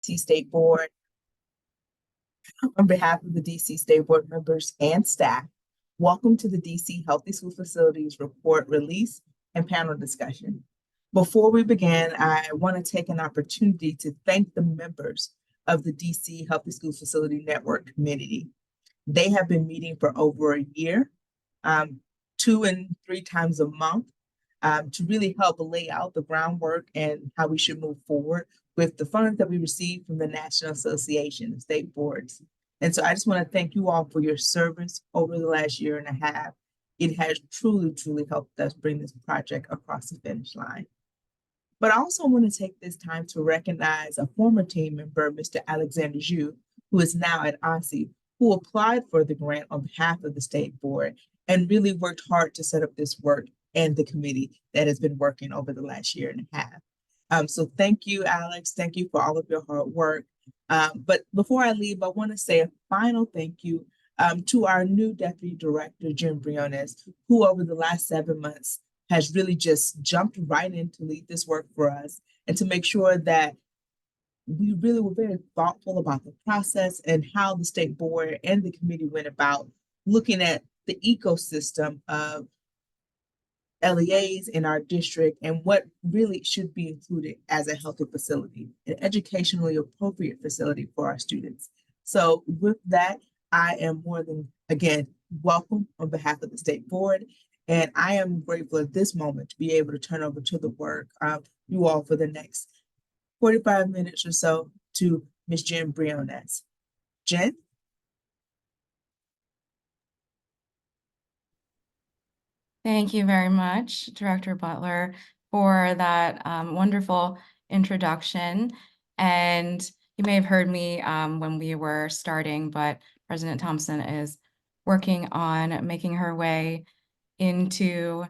DC State Board. On behalf of the DC State Board members and staff, welcome to the DC Healthy School Facilities Report Release and panel discussion. Before we begin, I want to take an opportunity to thank the members of the DC Healthy School Facility Network community. They have been meeting for over a year, 2 and 3 times a month, to really help lay out the groundwork and how we should move forward with the funds that we receive from the National Association of State Boards. And so I just want to thank you all for your service over the last year and a half. It has truly, truly helped us bring this project across the finish line. But I also want to take this time to recognize a former team member, Mr. Alexander Zhu, who is now at OSSE, who applied for the grant on behalf of the State Board and really worked hard to set up this work and the committee that has been working over the last year and a half. So thank you, Alex. Thank you for all of your hard work. But before I leave, I want to say a final thank you to our new Deputy Director, Jim Briones, who over the last 7 months has really just jumped right in to lead this work for us and to make sure that we really were very thoughtful about the process and how the State Board and the committee went about looking at the ecosystem of LEAs in our district and what really should be included as a healthy facility, an educationally appropriate facility for our students. So with that, I am more than, again, welcome on behalf of the State Board. And I am grateful at this moment to be able to turn over to the work of you all for the next 45 minutes or so to Ms. Jen Briones. Jen? Thank you very much, Director Butler, for that wonderful introduction. And you may have heard me when we were starting, but President Thompson is working on making her way into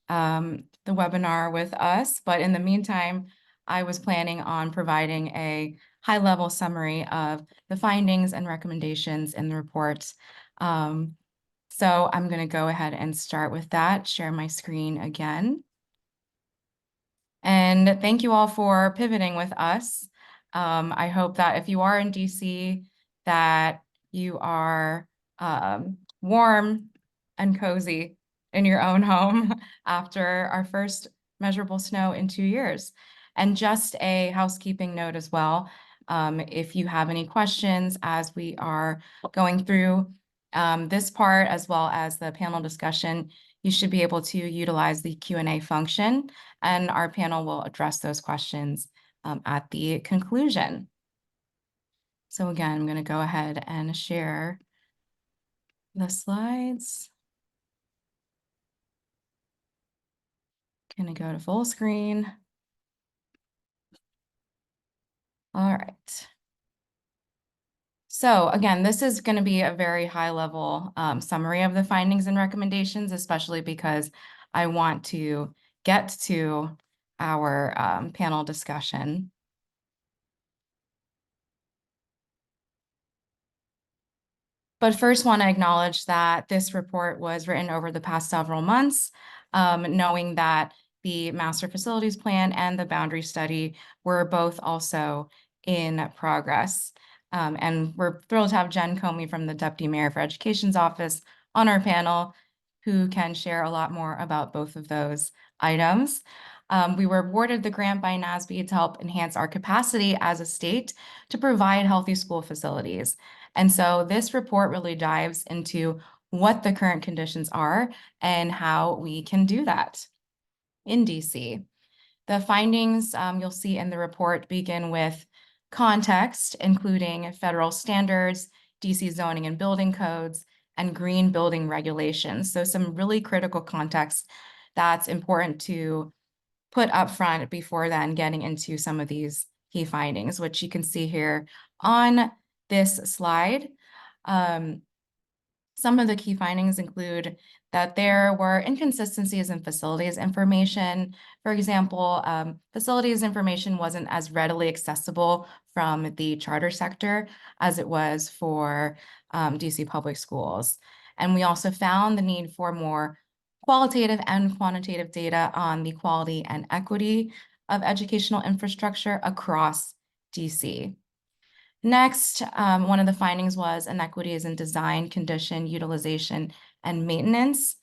the webinar with us. But in the meantime, I was planning on providing a high-level summary of the findings and recommendations in the report. So I'm going to go ahead and start with that, share my screen again. And thank you all for pivoting with us. I hope that if you are in DC, that you are warm and cozy in your own home after our first measurable snow in 2 years. And just a housekeeping note as well, if you have any questions as we are going through this part, as well as the panel discussion, you should be able to utilize the Q&A function, and our panel will address those questions at the conclusion. So again, I'm going to go ahead and share the slides. Going to go to full screen. All right. So again, this is going to be a very high level summary of the findings and recommendations, especially because I want to get to our panel discussion. But first want to acknowledge that this report was written over the past several months, knowing that the Master Facilities Plan and the Boundary Study were both also in progress. And we're thrilled to have Jen Comey from the Deputy Mayor for Education's office on our panel, who can share a lot more about both of those items. We were awarded the grant by NASB to help enhance our capacity as a state to provide healthy school facilities. And so this report really dives into what the current conditions are and how we can do that in DC. The findings you'll see in the report begin with context, including federal standards, DC zoning and building codes, and green building regulations. So some really critical context that's important to put up front before then getting into some of these key findings, which you can see here on this slide. Some of the key findings include that there were inconsistencies in facilities information. For example, facilities information wasn't as readily accessible from the charter sector as it was for DC public schools. And we also found the need for more qualitative and quantitative data on the quality and equity of educational infrastructure across DC. Next, one of the findings was inequities in design, condition, utilization, and maintenance.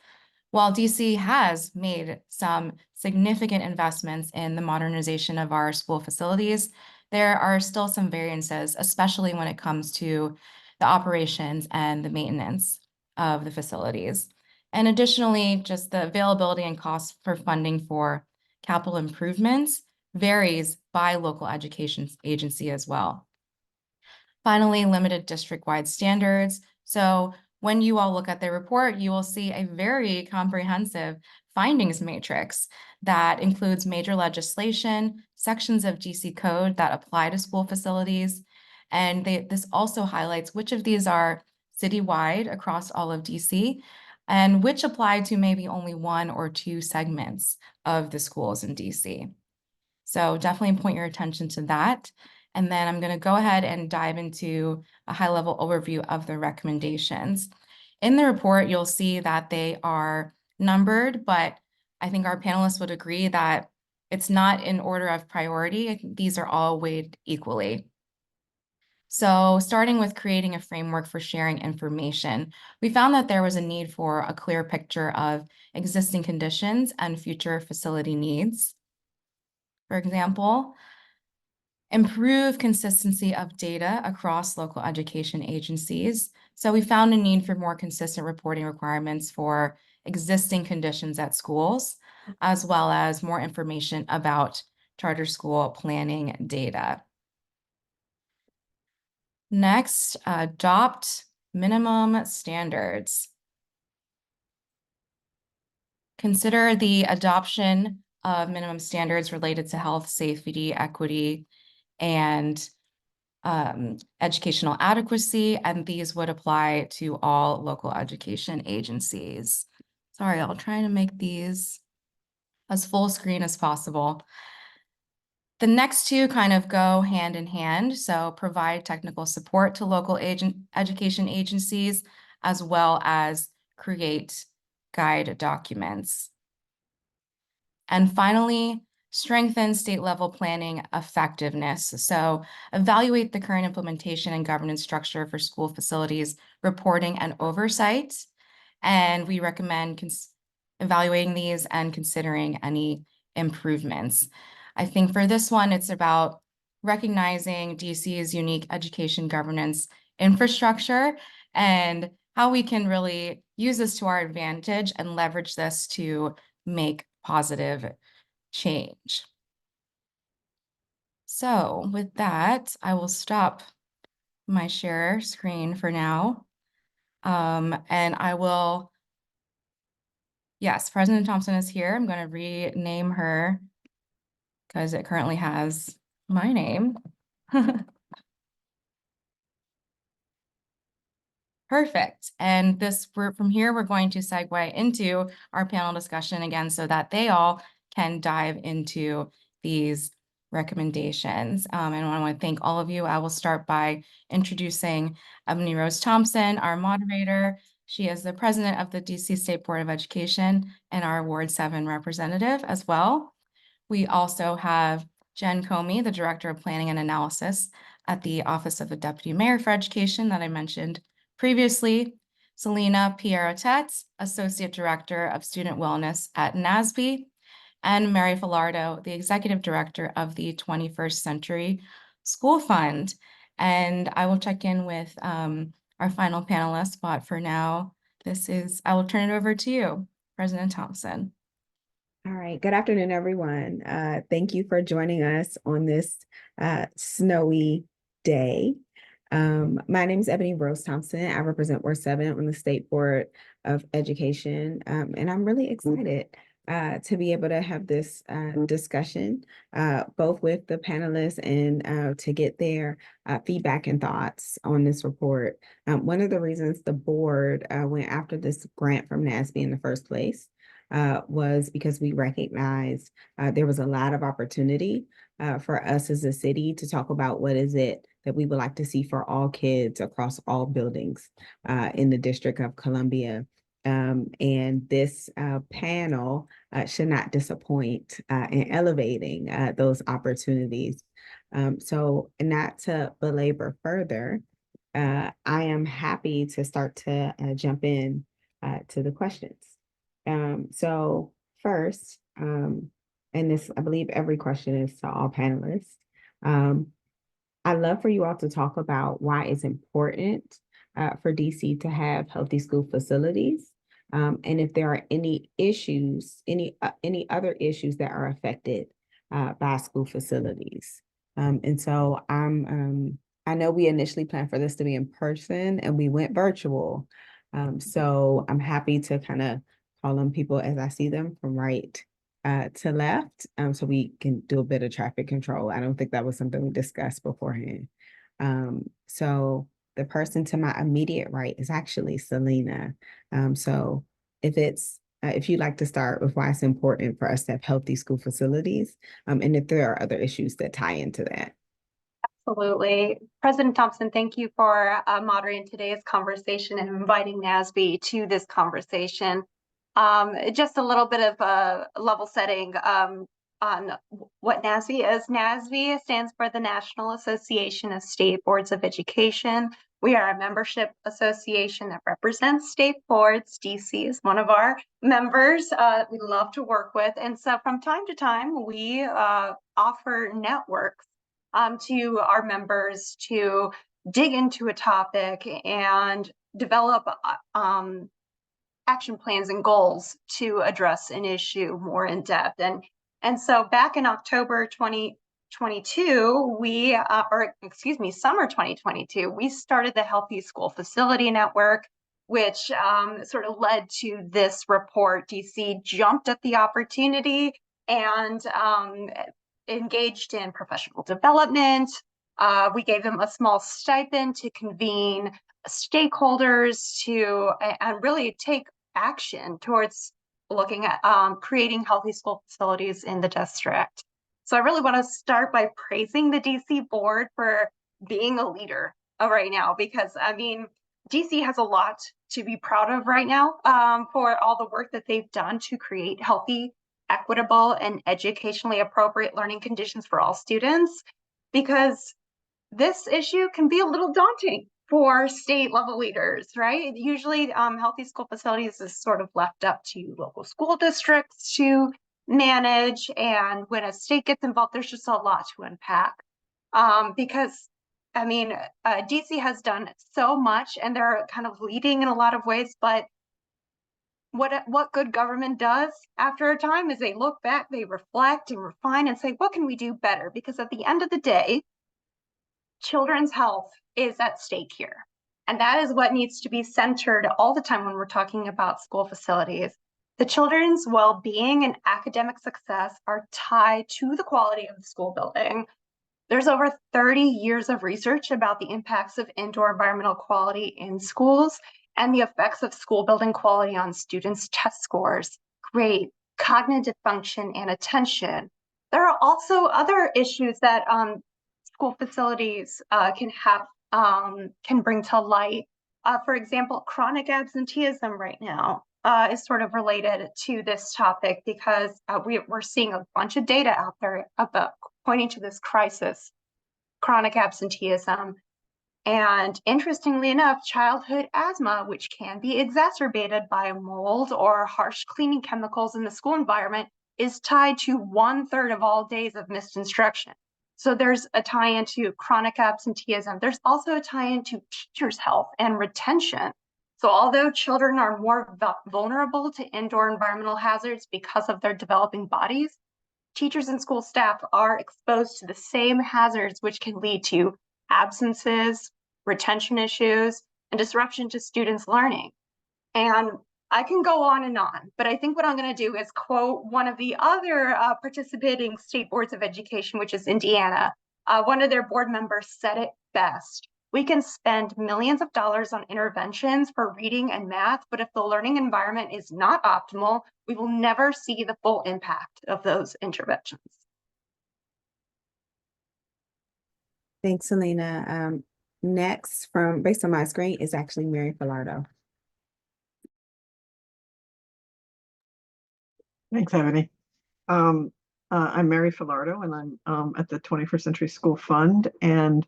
While DC has made some significant investments in the modernization of our school facilities, there are still some variances, especially when it comes to the operations and the maintenance of the facilities. And additionally, just the availability and cost for funding for capital improvements varies by local education agency as well. Finally, limited district-wide standards. So when you all look at the report, you will see a very comprehensive findings matrix that includes major legislation, sections of DC code that apply to school facilities. And this also highlights which of these are citywide across all of DC and which apply to maybe only one or two segments of the schools in DC. So definitely point your attention to that. And then I'm going to go ahead and dive into a high-level overview of the recommendations. In the report, you'll see that they are numbered, but I think our panelists would agree that it's not in order of priority. I think these are all weighed equally. So starting with creating a framework for sharing information, we found that there was a need for a clear picture of existing conditions and future facility needs. For example, improve consistency of data across local education agencies. So we found a need for more consistent reporting requirements for existing conditions at schools, as well as more information about charter school planning data. Next, adopt minimum standards. Consider the adoption of minimum standards related to health, safety, equity, and educational adequacy, and these would apply to all local education agencies. Sorry, I'll try to make these as full screen as possible. The next two kind of go hand in hand, so provide technical support to local education agencies, as well as create guide documents. And finally, strengthen state-level planning effectiveness. So evaluate the current implementation and governance structure for school facilities reporting and oversight. And we recommend evaluating these and considering any improvements. I think for this one, it's about recognizing DC's unique education governance infrastructure and how we can really use this to our advantage and leverage this to make positive change. So with that, I will stop my share screen for now. And I will, yes, President Thompson is here. I'm going to rename her because it currently has my name. Perfect. And from here, we're going to segue into our panel discussion again so that they all can dive into these recommendations. And I want to thank all of you. I will start by introducing Ebony Rose Thompson, our moderator. She is the president of the DC State Board of Education and our Ward 7 representative as well. We also have Jen Comey, the Director of Planning and Analysis at the Office of the Deputy Mayor for Education that I mentioned previously. Selena Pierrotet, Associate Director of Student Wellness at NASB, and Mary Filardo, the Executive Director of the 21st Century School Fund. And I will check in with our final panelist, but for now, I will turn it over to you, President Thompson. All right. Good afternoon, everyone. Thank you for joining us on this snowy day. My name is Ebony Rose Thompson. I represent Ward 7 on the State Board of Education, and I'm really excited to be able to have this discussion, both with the panelists and to get their feedback and thoughts on this report. One of the reasons the board went after this grant from NASB in the first place was because we recognized there was a lot of opportunity for us as a city to talk about what is it that we would like to see for all kids across all buildings in the District of Columbia. And this panel should not disappoint in elevating those opportunities. So not to belabor further, I am happy to start to jump in to the questions. So first, and this, I believe every question is to all panelists. I'd love for you all to talk about why it's important for DC to have healthy school facilities. And if there are any issues, any other issues that are affected by school facilities. And so I know we initially planned for this to be in person and we went virtual. So I'm happy to kind of call on people as I see them from right to left, so we can do a bit of traffic control. I don't think that was something we discussed beforehand. So the person to my immediate right is actually Selena. So if you'd like to start with why it's important for us to have healthy school facilities, and if there are other issues that tie into that. Absolutely. President Thompson, thank you for moderating today's conversation and inviting NASB to this conversation. Just a little bit of level setting on what NASB is. NASB stands for the National Association of State Boards of Education. We are a membership association that represents state boards. DC is one of our members we love to work with. And so from time to time, we offer networks to our members to dig into a topic and develop action plans and goals to address an issue more in depth. And so back in October 2022, summer 2022, we started the Healthy School Facility Network, which sort of led to this report. DC jumped at the opportunity and engaged in professional development. We gave them a small stipend to convene stakeholders and really take action towards looking at creating healthy school facilities in the district. So I really want to start by praising the DC board for being a leader right now, because I mean, DC has a lot to be proud of right now for all the work that they've done to create healthy, equitable, and educationally appropriate learning conditions for all students, because this issue can be a little daunting for state level leaders, right? Usually healthy school facilities is sort of left up to local school districts to manage. And when a state gets involved, there's just a lot to unpack because I mean, DC has done so much and they're kind of leading in a lot of ways, but what good government does after a time is they look back, they reflect and refine and say, what can we do better? Because at the end of the day, children's health is at stake here. And that is what needs to be centered all the time when we're talking about school facilities. The children's well-being and academic success are tied to the quality of the school building. There's over 30 years of research about the impacts of indoor environmental quality in schools and the effects of school building quality on students' test scores, grade, cognitive function, and attention. There are also other issues that school facilities can bring to light. For example, chronic absenteeism right now is sort of related to this topic because we're seeing a bunch of data out there about pointing to this crisis, chronic absenteeism. And interestingly enough, childhood asthma, which can be exacerbated by mold or harsh cleaning chemicals in the school environment, is tied to 1/3 of all days of missed instruction. So there's a tie-in to chronic absenteeism. There's also a tie-in to teachers' health and retention. So although children are more vulnerable to indoor environmental hazards because of their developing bodies, teachers and school staff are exposed to the same hazards, which can lead to absences, retention issues, and disruption to students' learning. And I can go on, but I think what I'm going to do is quote one of the other participating state boards of education, which is Indiana. One of their board members said it best. We can spend millions of dollars on interventions for reading and math, but if the learning environment is not optimal, we will never see the full impact of those interventions. Thanks, Selena. Next, based on my screen, is actually Mary Filardo. Thanks, Ebony. I'm I'm Mary Filardo, and I'm at the 21st Century School Fund, and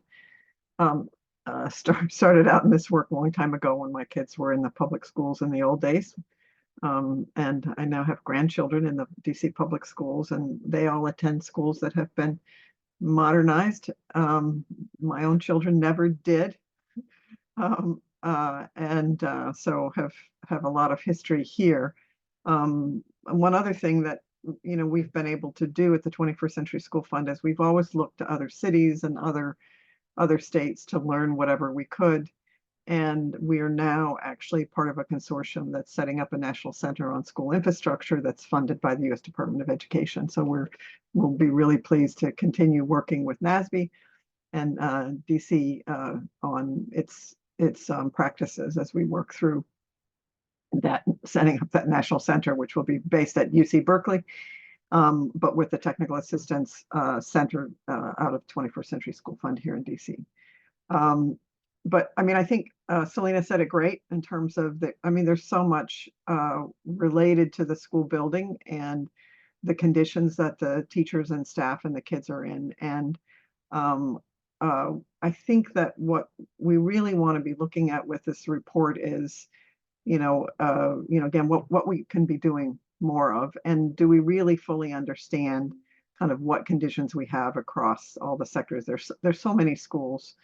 started out in this work a long time ago when my kids were in the public schools in the old days. And I now have grandchildren in the DC public schools, and they all attend schools that have been modernized. My own children never did. So have a lot of history here. One other thing that we've been able to do at the 21st Century School Fund is we've always looked to other cities and other states to learn whatever we could. And we are now actually part of a consortium that's setting up a national center on school infrastructure that's funded by the U.S. Department of Education. So we'll be really pleased to continue working with NASB and DC on its practices as we work through that, setting up that national center, which will be based at UC Berkeley, but with the Technical Assistance Center out of 21st Century School Fund here in DC. But I mean, I think Selena said it great in terms of there's so much related to the school building and the conditions that the teachers and staff and the kids are in. And I think that what we really want to be looking at with this report is, again, what we can be doing more of, and do we really fully understand kind of what conditions we have across all the sectors. There's so many schools,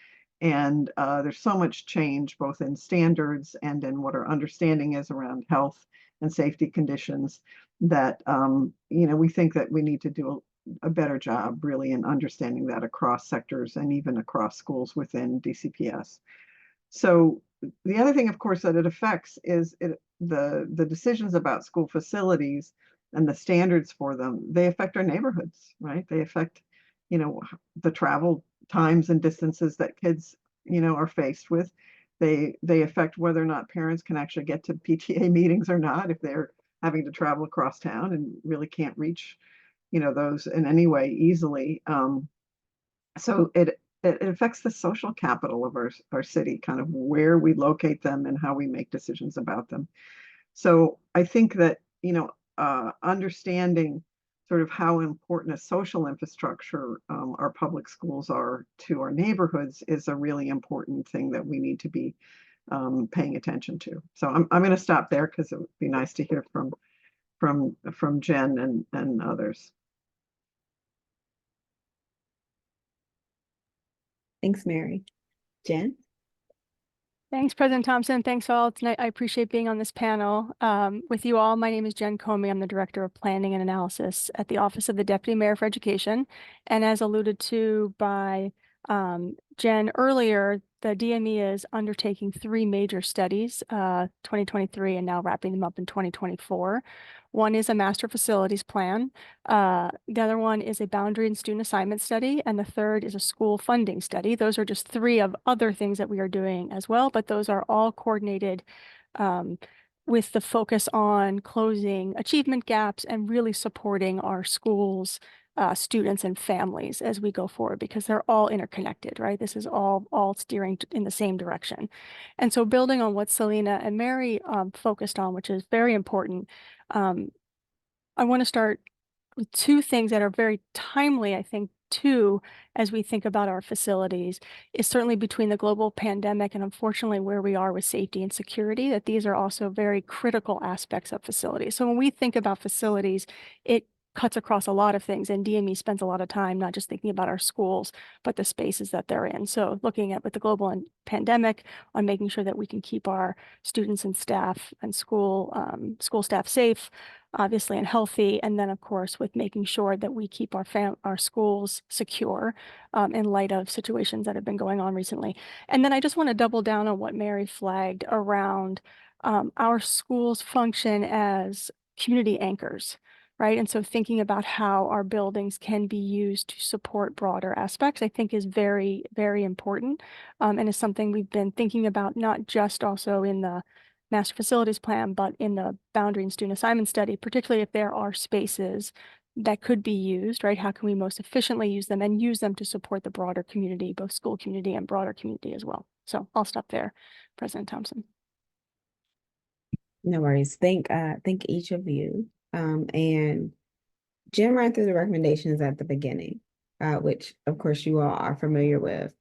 and there's so much change both in standards and in what our understanding is around health and safety conditions that we think that we need to do a better job really in understanding that across sectors and even across schools within DCPS. So the other thing, of course, that it affects is the decisions about school facilities and the standards for them. They affect our neighborhoods, right? They affect, the travel times and distances that kids, are faced with. They affect whether or not parents can actually get to PTA meetings or not if they're having to travel across town and really can't reach, those in any way easily. So it affects the social capital of our city, kind of where we locate them and how we make decisions about them. So I think that, understanding sort of how important a social infrastructure our public schools are to our neighborhoods is a really important thing that we need to be paying attention to. So I'm going to stop there because it would be nice to hear from Jen and others. Thanks, Mary. Jen? Thanks, President Thompson. Thanks all tonight. I appreciate being on this panel with you all. My name is Jen Comey. I'm the Director of Planning and Analysis at the Office of the Deputy Mayor for Education. And as alluded to by Jen earlier, the DME is undertaking 3 major studies, 2023, and now wrapping them up in 2024. One is a master facilities plan. The other one is a boundary and student assignment study. And the third is a school funding study. Those are just 3 of other things that we are doing as well, but those are all coordinated with the focus on closing achievement gaps and really supporting our schools, students and families as we go forward, because they're all interconnected, right? This is all steering in the same direction. And so building on what Selena and Mary focused on, which is very important, I want to start with 2 things that are very timely, I think, too, as we think about our facilities, is certainly between the global pandemic and unfortunately where we are with safety and security, that these are also very critical aspects of facilities. So when we think about facilities, it cuts across a lot of things, and DME spends a lot of time not just thinking about our schools, but the spaces that they're in. So looking at with the global pandemic on making sure that we can keep our students and staff and school staff safe, obviously, and healthy, and then of course with making sure that we keep our schools secure in light of situations that have been going on recently. And then I just want to double down on what Mary flagged around our schools function as community anchors. Right. And so thinking about how our buildings can be used to support broader aspects, I think is very, very important, and is something we've been thinking about, not just also in the master facilities plan, but in the boundary and student assignment study, particularly if there are spaces that could be used, right? How can we most efficiently use them and use them to support the broader community, both school community and broader community as well. So I'll stop there, President Thompson. No worries. Thank each of you. And Jen ran through the recommendations at the beginning, which of course you all are familiar with.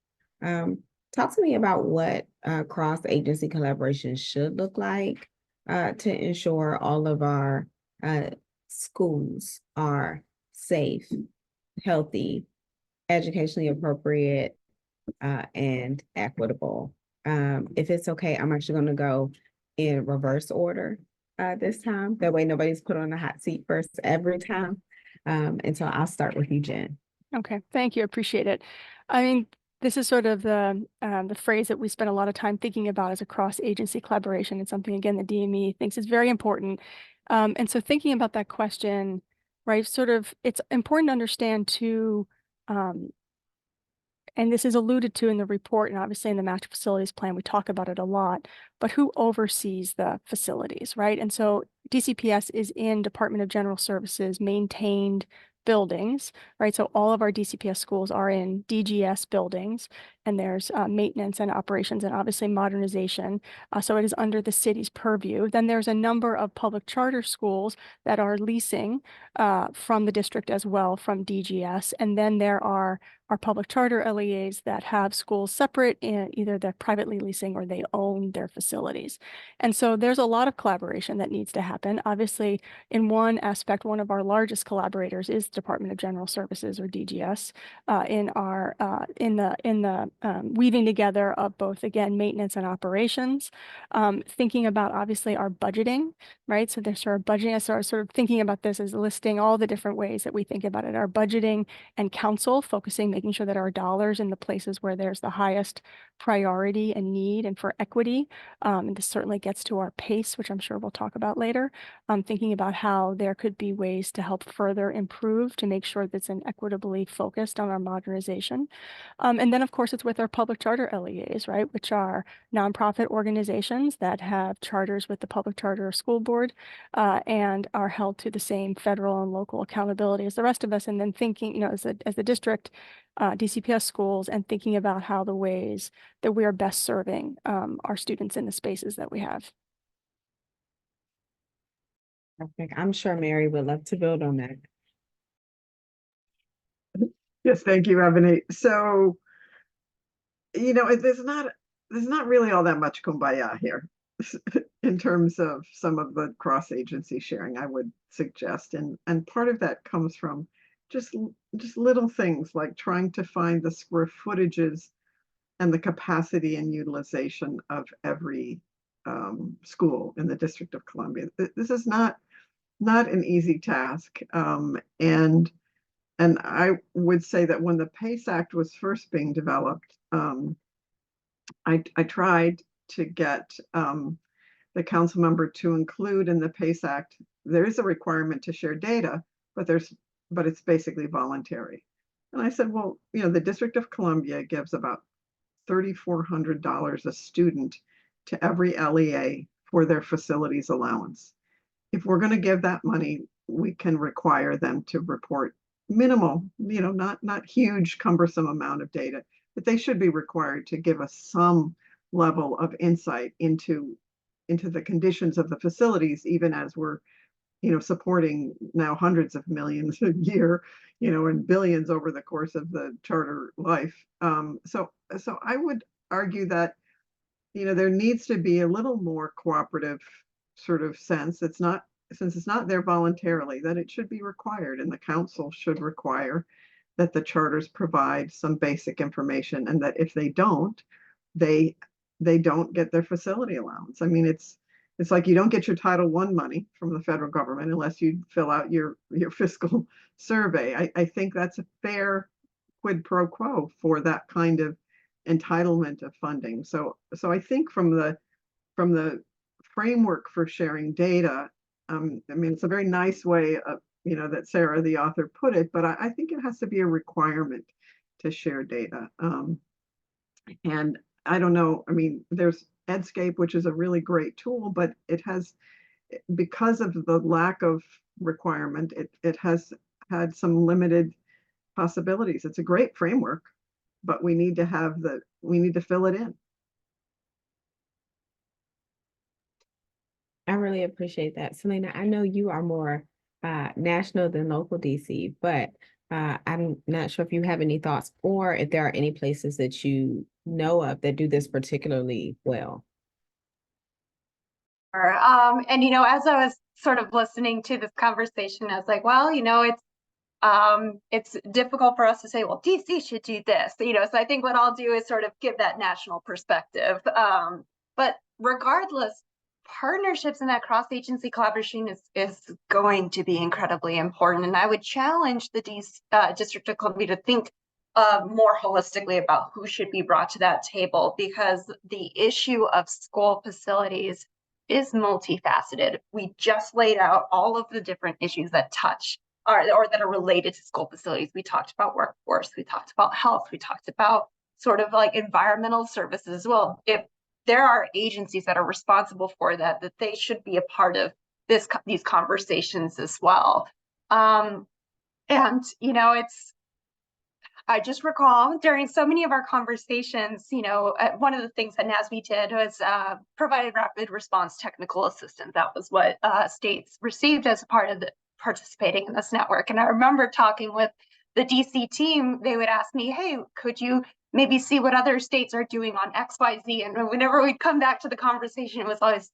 Talk to me about what cross-agency collaboration should look like to ensure all of our schools are safe, healthy, educationally appropriate, and equitable. If it's okay, I'm actually going to go in reverse order this time. That way nobody's put on the hot seat first every time. And so I'll start with you, Jen. Okay, thank you. Appreciate it. I mean, this is sort of the phrase that we spend a lot of time thinking about as a cross-agency collaboration. It's something, again, the DME thinks is very important. And so thinking about that question, right, sort of, it's important to understand too, and this is alluded to in the report, and obviously in the master facilities plan, we talk about it a lot, but who oversees the facilities, right? And so DCPS is in Department of General Services maintained buildings, right? So all of our DCPS schools are in DGS buildings, and there's maintenance and operations and obviously modernization. So it is under the city's purview. Then there's a number of public charter schools that are leasing from the district as well from DGS. And then there are our public charter LEAs that have schools separate, in either they're privately leasing or they own their facilities. And so there's a lot of collaboration that needs to happen. Obviously, in one aspect, one of our largest collaborators is Department of General Services, or DGS, in the weaving together of both, again, maintenance and operations, thinking about obviously our budgeting, right? So there's sort of budgeting, so sort of thinking about this as listing all the different ways that we think about it, our budgeting and council, focusing, making sure that our dollars in the places where there's the highest priority and need and for equity. And this certainly gets to our pace, which I'm sure we'll talk about later. Thinking about how there could be ways to help further improve to make sure that's an equitably focused on our modernization. And then, of course, it's with our public charter LEAs, right, which are nonprofit organizations that have charters with the Public Charter School Board and are held to the same federal and local accountability as the rest of us. And then thinking, you know, as the district, DCPS schools, and thinking about how the ways that we are best serving our students in the spaces that we have. Perfect. I'm sure Mary would love to build on that. Yes, thank you, Ebony. So, you know, there's not really all that much kumbaya here in terms of some of the cross-agency sharing, I would suggest. And part of that comes from just little things like trying to find the square footages and the capacity and utilization of every school in the District of Columbia. This is not an easy task. And I would say that when the PACE Act was first being developed, I tried to get the council member to include in the PACE Act, there is a requirement to share data, but it's basically voluntary. And I said, well, you know, the District of Columbia gives about $3,400 a student to every LEA for their facilities allowance. If we're going to give that money, we can require them to report minimal, you know, not huge, cumbersome amount of data, but they should be required to give us some level of insight into the conditions of the facilities, even as we're, you know, supporting now hundreds of millions a year, you know, and billions over the course of the charter life. So I would argue that, you know, there needs to be a little more cooperative sort of sense. Since it's not there voluntarily, that it should be required, and the council should require that the charters provide some basic information, and that if they don't, they don't get their facility allowance. I mean, it's like you don't get your Title I money from the federal government unless you fill out your fiscal survey. I think that's a fair quid pro quo for that kind of entitlement of funding. So I think from the framework for sharing data, I mean, it's a very nice way of, you know, that Sarah, the author, put it, but I think it has to be a requirement to share data. And I don't know, I mean, there's Edscape, which is a really great tool, but it has, because of the lack of requirement, it has had some limited possibilities. It's a great framework, but we need to fill it in. I really appreciate that. Selena, I know you are more national than local DC, but I'm not sure if you have any thoughts or if there are any places that you know of that do this particularly well. And as I was sort of listening to this conversation, I was like, well, it's difficult for us to say, well, DC should do this, so I think what I'll do is sort of give that national perspective. But regardless, partnerships and that cross-agency collaboration is going to be incredibly important. And I would challenge the District of Columbia to think more holistically about who should be brought to that table, because the issue of school facilities is multifaceted. We just laid out all of the different issues that touch or that are related to school facilities. We talked about workforce, we talked about health, we talked about sort of like environmental services as well. If there are agencies that are responsible for that they should be a part of these conversations as well. I just recall during so many of our conversations, one of the things that NASB did was provided rapid response technical assistance. That was what states received as a part of participating in this network. And I remember talking with the DC team, they would ask me, hey, could you maybe see what other states are doing on XYZ? And whenever we'd come back to the conversation, it was always,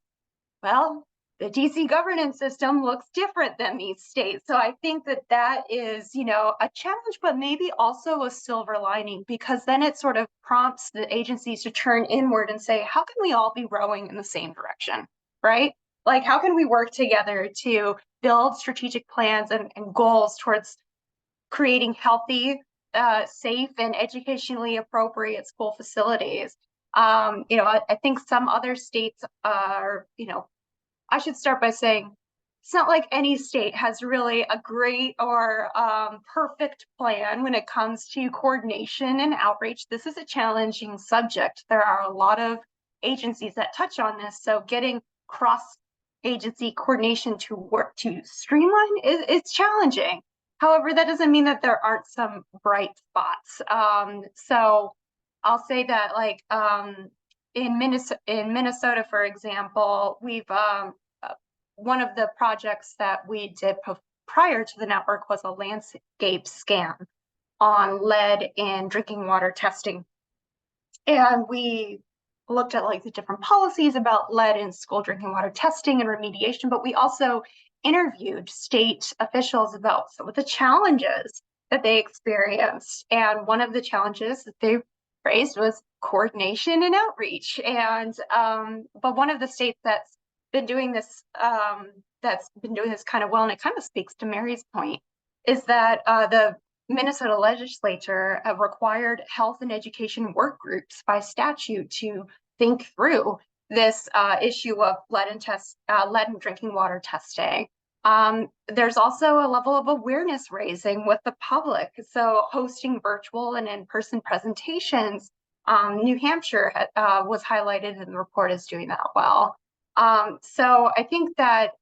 well, the DC governance system looks different than these states. So I think that is, a challenge, but maybe also a silver lining, because then it sort of prompts the agencies to turn inward and say, how can we all be rowing in the same direction, right? Like, how can we work together to build strategic plans and goals towards creating healthy, safe, and educationally appropriate school facilities? I think some other states are, I should start by saying it's not like any state has really a great or perfect plan when it comes to coordination and outreach. This is a challenging subject. There are a lot of agencies that touch on this, so getting cross-agency coordination to work to streamline it's challenging. However, that doesn't mean that there aren't some bright spots. So I'll say that, like, in Minnesota, for example, we've one of the projects that we did prior to the network was a landscape scan on lead in drinking water testing. And we looked at like the different policies about lead in school drinking water testing and remediation, but we also interviewed state officials about some of the challenges that they experienced. And one of the challenges that they raised was coordination and outreach. And but one of the states that's been doing this kind of well, and it kind of speaks to Mary's point, is that the Minnesota legislature required health and education work groups by statute to think through this issue of lead in drinking water testing. There's also a level of awareness raising with the public. So hosting virtual and in-person presentations, New Hampshire was highlighted in the report as doing that well. So I think that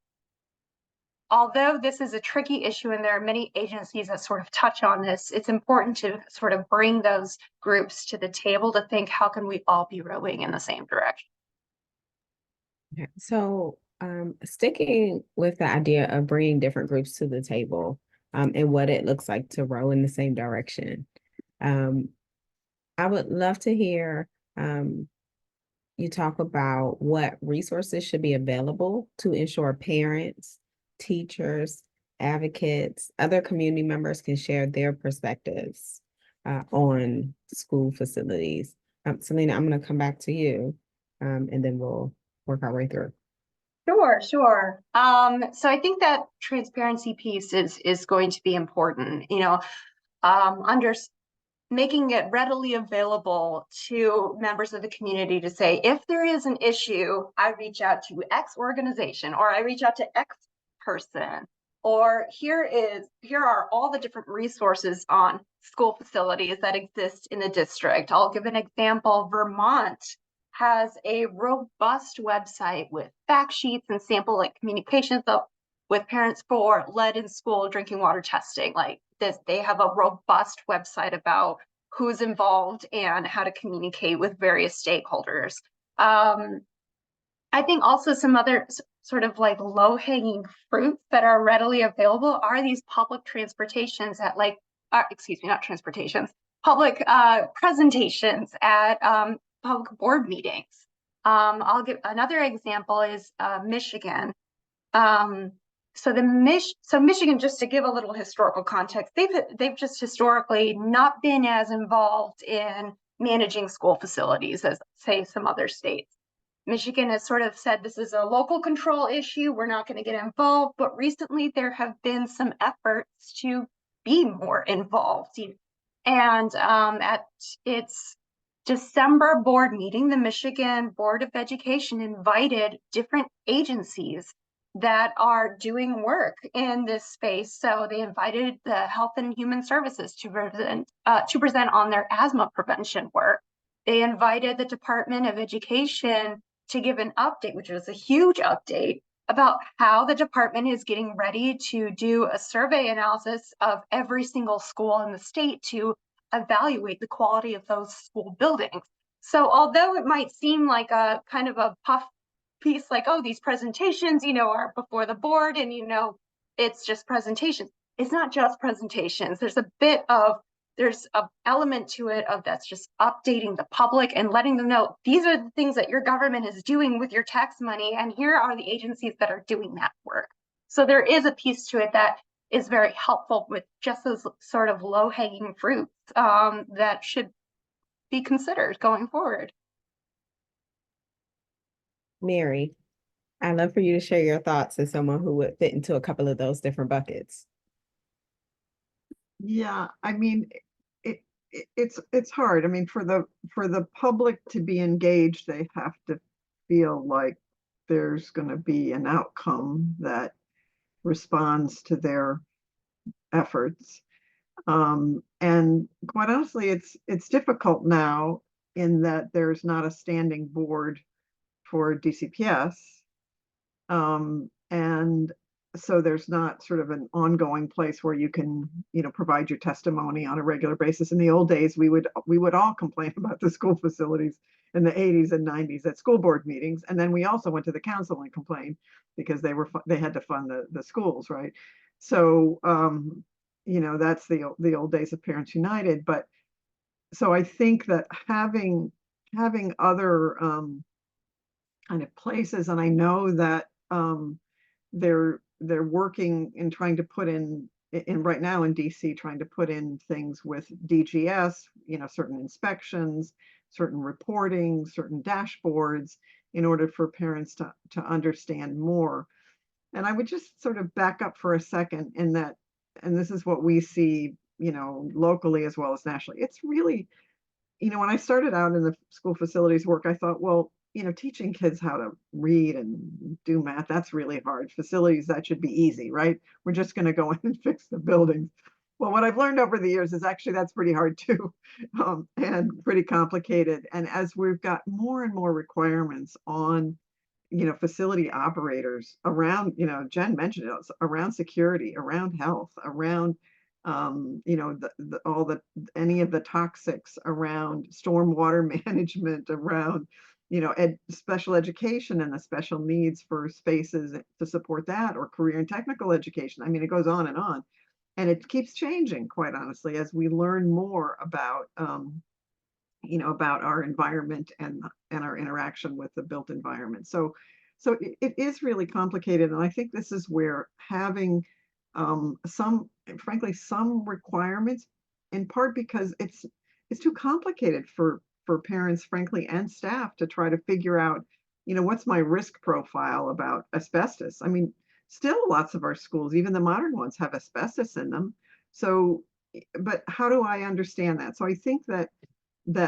although this is a tricky issue and there are many agencies that sort of touch on this, it's important to sort of bring those groups to the table to think, how can we all be rowing in the same direction? Okay. So sticking with the idea of bringing different groups to the table and what it looks like to row in the same direction, I would love to hear you talk about what resources should be available to ensure parents, teachers, advocates, other community members can share their perspectives on school facilities. Selena, I'm going to come back to you and then we'll work our way through. Sure. So I think that transparency piece is going to be important, making it readily available to members of the community to say, if there is an issue, I reach out to X organization, or I reach out to X person, or here are all the different resources on school facilities that exist in the district. I'll give an example. Vermont has a robust website with fact sheets and sample communications with parents for lead in school drinking water testing. Like this, they have a robust website about who's involved and how to communicate with various stakeholders. And I think also some other sort of like low-hanging fruits that are readily available are these public transportations at like, excuse me, not transportations, public presentations at public board meetings. I'll give another example is Michigan. So Michigan, just to give a little historical context, they've just historically not been as involved in managing school facilities as, say, some other states. Michigan has sort of said this is a local control issue, we're not going to get involved, but recently there have been some efforts to be more involved. And at its December board meeting, the Michigan Board of Education invited different agencies that are doing work in this space. So they invited the Health and Human Services to present on their asthma prevention work. They invited the Department of Education to give an update, which was a huge update, about how the department is getting ready to do a survey analysis of every single school in the state to evaluate the quality of those school buildings. So although it might seem like a kind of a puff piece, like, oh, these presentations, are before the board and, it's just presentations. It's not just presentations. There's an element to it of that's just updating the public and letting them know these are the things that your government is doing with your tax money, and here are the agencies that are doing that work. So there is a piece to it that is very helpful with just those sort of low-hanging fruits that should be considered going forward. Mary, I'd love for you to share your thoughts as someone who would fit into a couple of those different buckets. Yeah, I mean, it's hard. I mean, for the public to be engaged, they have to feel like there's going to be an outcome that responds to their efforts. And quite honestly, it's difficult now in that there's not a standing board for DCPS. And so there's not sort of an ongoing place where you can, provide your testimony on a regular basis. In the old days, we would all complain about the school facilities in the 80s and 90s at school board meetings. And then we also went to the council and complained because they had to fund the schools, right? So, that's the old days of Parents United. But so I think that having other kind of places, and I know that they're working in trying to put in right now in DC, trying to put in things with DGS, certain inspections, certain reporting, certain dashboards in order for parents to understand more. And I would just sort of back up for a second in that, and this is what we see, locally as well as nationally. It's really, when I started out in the school facilities work, I thought, well, teaching kids how to read and do math, that's really hard. Facilities, that should be easy, right? We're just going to go in and fix the buildings. Well, what I've learned over the years is actually that's pretty hard too, and pretty complicated. And as we've got more and more requirements on, facility operators around, Jen mentioned it, around security, around health, around any of the toxics, around stormwater management, around special education and the special needs for spaces to support that, or career and technical education. I mean, it goes on, and it keeps changing, quite honestly, as we learn more about about our environment and our interaction with the built environment. So it is really complicated, and I think this is where having some requirements, in part because it's too complicated for parents, frankly, and staff to try to figure out, what's my risk profile about asbestos. I mean, still lots of our schools, even the modern ones, have asbestos in them. So, but how do I understand that? So I think that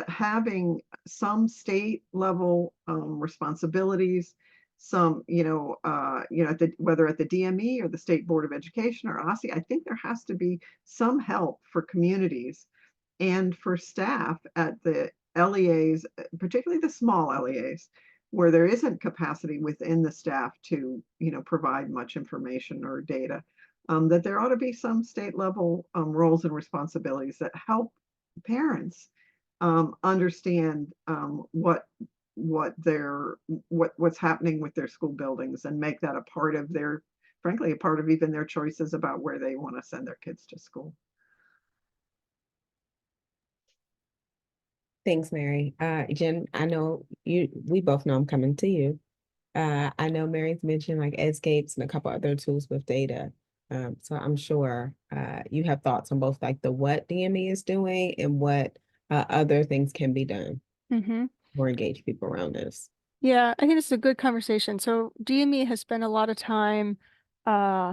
having some state level responsibilities, some, whether at the DME or the State Board of Education or OSSE, I think there has to be some help for communities and for staff at the LEAs, particularly the small LEAs, where there isn't capacity within the staff to, provide much information or data, that there ought to be some state level roles and responsibilities that help parents understand what what's happening with their school buildings and make that a part of their, frankly, a part of even their choices about where they want to send their kids to school. Thanks, Mary. Jen, I know we both know I'm coming to you. I know Mary's mentioned like Edscapes and a couple other tools with data. So I'm sure you have thoughts on both like the what DME is doing and what other things can be done Mm-hmm. or engage people around us. Yeah, I think it's a good conversation. So DME has spent a lot of time uh,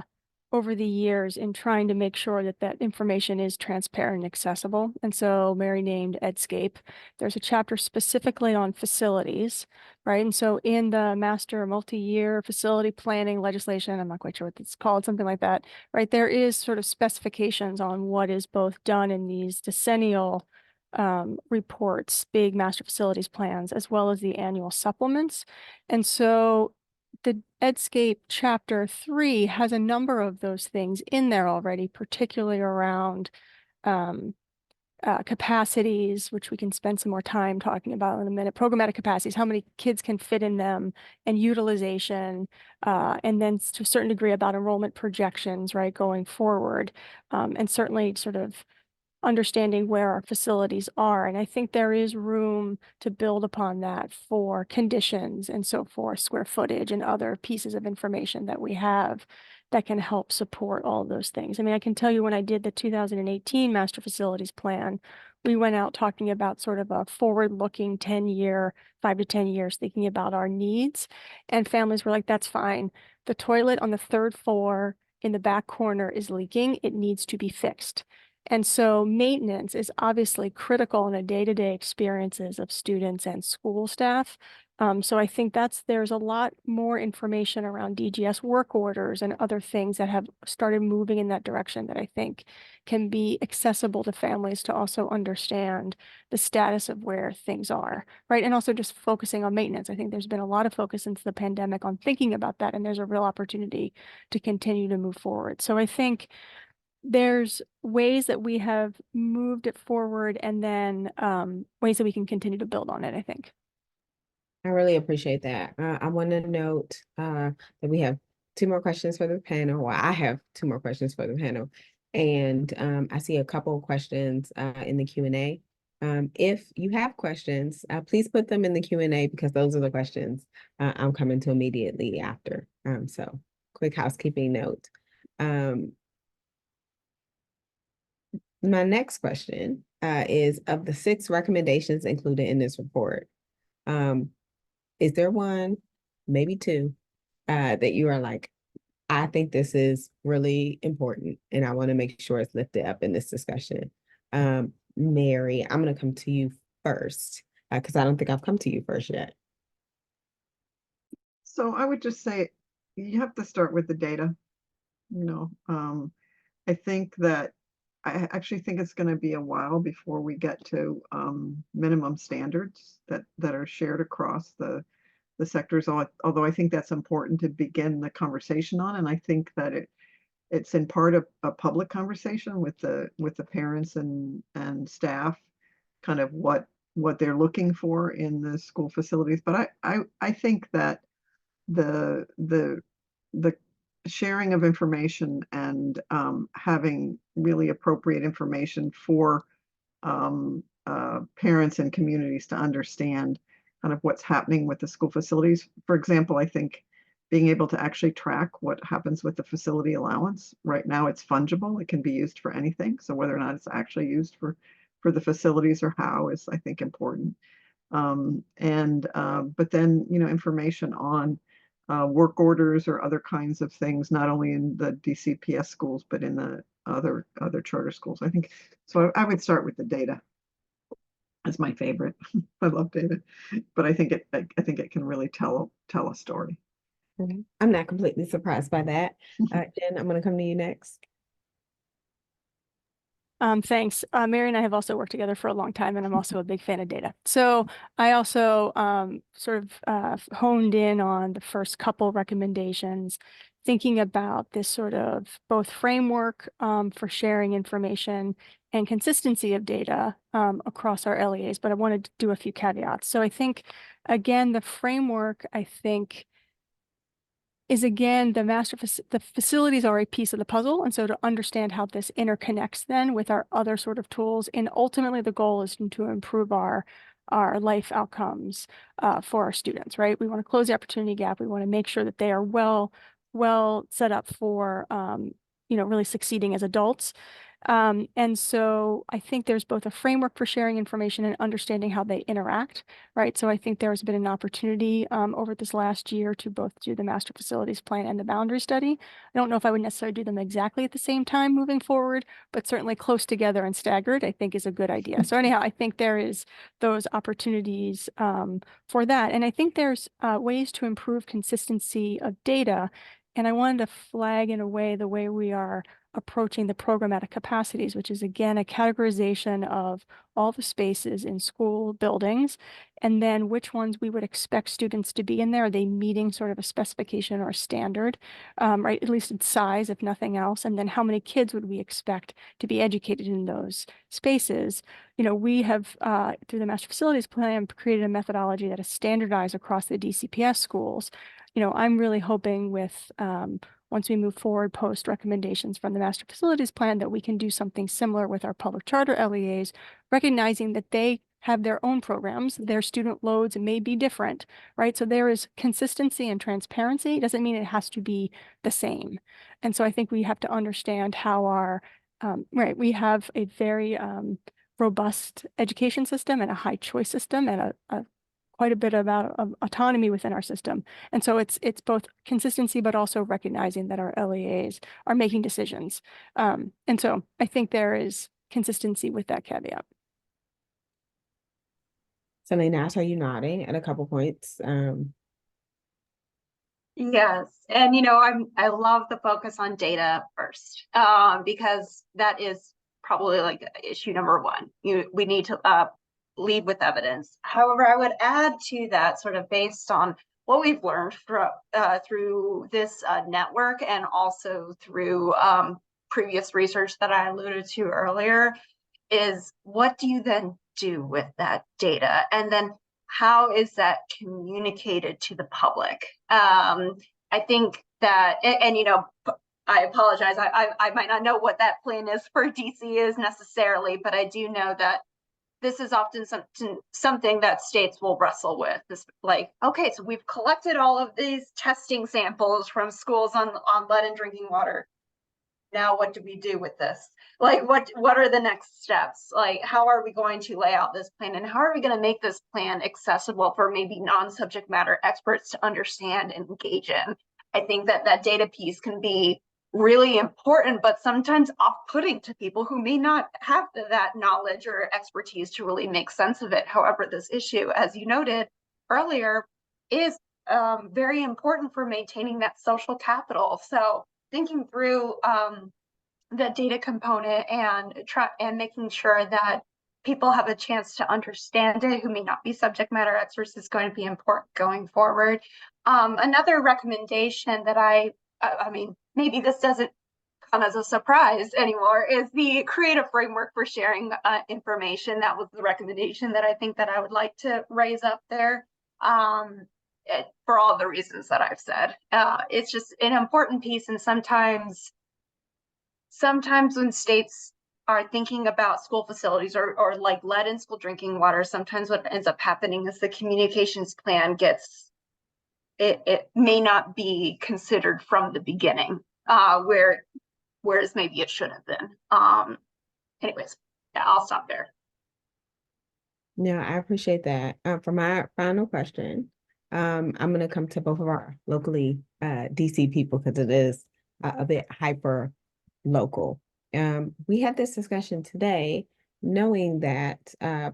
over the years in trying to make sure that that information is transparent and accessible. And so Mary named Edscape. There's a chapter specifically on facilities, right? And so in the master multi-year facility planning legislation, I'm not quite sure what it's called, something like that, right? There is sort of specifications on what is both done in these decennial reports, big master facilities plans, as well as the annual supplements. And so the Edscape chapter 3 has a number of those things in there already, particularly around capacities, which we can spend some more time talking about in a minute, programmatic capacities, how many kids can fit in them, and utilization, and then to a certain degree about enrollment projections, right, going forward, and certainly sort of understanding where our facilities are. And I think there is room to build upon that for conditions and so forth, square footage and other pieces of information that we have that can help support all of those things. I mean, I can tell you when I did the 2018 master facilities plan, we went out talking about sort of a forward-looking 10-year, 5 to 10 years, thinking about our needs. And families were like, that's fine. The toilet on the 3rd floor in the back corner is leaking. It needs to be fixed. And so maintenance is obviously critical in the day-to-day experiences of students and school staff. So I think there's a lot more information around DGS work orders and other things that have started moving in that direction that I think can be accessible to families to also understand the status of where things are, right? And also just focusing on maintenance. I think there's been a lot of focus since the pandemic on thinking about that, and there's a real opportunity to continue to move forward. So I think there's ways that we have moved it forward, and then ways that we can continue to build on it, I think. I really appreciate that. I want to note that we have 2 more questions for the panel. Well, I have 2 more questions for the panel. And I see a couple of questions in the Q&A. If you have questions, please put them in the Q&A because those are the questions I'm coming to immediately after. So quick housekeeping note. My next question is, of the 6 recommendations included in this report, is there one, maybe 2, that you are like, I think this is really important and I want to make sure it's lifted up in this discussion? Mary, I'm going to come to you first because I don't think I've come to you first yet. So I would just say you have to start with the data. I think that I actually think it's going to be a while before we get to minimum standards that are shared across the sectors. Although I think that's important to begin the conversation on, and I think that it's in part a public conversation with the parents and staff, kind of what they're looking for in the school facilities. But I think that the sharing of information and having really appropriate information for parents and communities to understand kind of what's happening with the school facilities. For example, I think being able to actually track what happens with the facility allowance. Right now it's fungible. It can be used for anything. So whether or not it's actually used for the facilities or how is, I think, important. But then, information on work orders or other kinds of things, not only in the DCPS schools, but in the other charter schools. I think, so I would start with the data as my favorite. I love data, but I think it can really tell a story. Okay. I'm not completely surprised by that. Jen, I'm going to come to you next. Thanks. Mary and I have also worked together for a long time, and I'm also a big fan of data. So I also sort of honed in on the first couple recommendations, thinking about this sort of both framework for sharing information and consistency of data across our LEAs, but I wanted to do a few caveats. So I think, again, the framework, I think, is again, the facilities are a piece of the puzzle. And so to understand how this interconnects then with our other sort of tools, and ultimately the goal is to improve our life outcomes for our students, right? We want to close the opportunity gap. We want to make sure that they are well set up for, really succeeding as adults. And so I think there's both a framework for sharing information and understanding how they interact, right? So I think there's been an opportunity over this last year to both do the master facilities plan and the boundary study. I don't know if I would necessarily do them exactly at the same time moving forward, but certainly close together and staggered, I think is a good idea. So anyhow, I think there is those opportunities for that. And I think there's ways to improve consistency of data. And I wanted to flag in a way the way we are approaching the programmatic capacities, which is again a categorization of all the spaces in school buildings, and then which ones we would expect students to be in there. Are they meeting sort of a specification or a standard, right? At least in size, if nothing else. And then how many kids would we expect to be educated in those spaces? We have, through the master facilities plan, created a methodology that is standardized across the DCPS schools. I'm really hoping with, once we move forward post recommendations from the master facilities plan, that we can do something similar with our public charter LEAs, recognizing that they have their own programs, their student loads may be different, right? So there is consistency and transparency. It doesn't mean it has to be the same. And so I think we have to understand how our, we have a very robust education system and a high choice system and a quite a bit about autonomy within our system. And so it's both consistency, but also recognizing that our LEAs are making decisions. And so I think there is consistency with that caveat. Selena, I saw you nodding at a couple points. Yes, and I love the focus on data first, because that is probably like issue number one. We need to lead with evidence. However, I would add to that, sort of based on what we've learned through this network and also through previous research that I alluded to earlier, is what do you then do with that data? And then how is that communicated to the public? I think that, and I apologize, I might not know what that plan is for DC is necessarily, but I do know that this is often something that states will wrestle with. This, like, okay, so we've collected all of these testing samples from schools on lead in drinking water. Now what do we do with this? Like, what are the next steps? Like, how are we going to lay out this plan, and how are we going to make this plan accessible for maybe non-subject matter experts to understand and engage in? I think that data piece can be really important, but sometimes off-putting to people who may not have that knowledge or expertise to really make sense of it. However, this issue, as you noted earlier, is very important for maintaining that social capital. So thinking through the data component and making sure that people have a chance to understand it who may not be subject matter experts is going to be important going forward. Another recommendation that I mean, maybe this doesn't come as a surprise anymore, is the creative framework for sharing information. That was the recommendation that I think that I would like to raise up there. For all the reasons that I've said, it's just an important piece. And sometimes when states are thinking about school facilities or like lead in school drinking water, sometimes what ends up happening is the communications plan it may not be considered from the beginning, whereas maybe it should have been. Anyways, yeah, I'll stop there. No, I appreciate that. For my final question, I'm going to come to both of our locally DC people because it is a bit hyper local. We had this discussion today, knowing that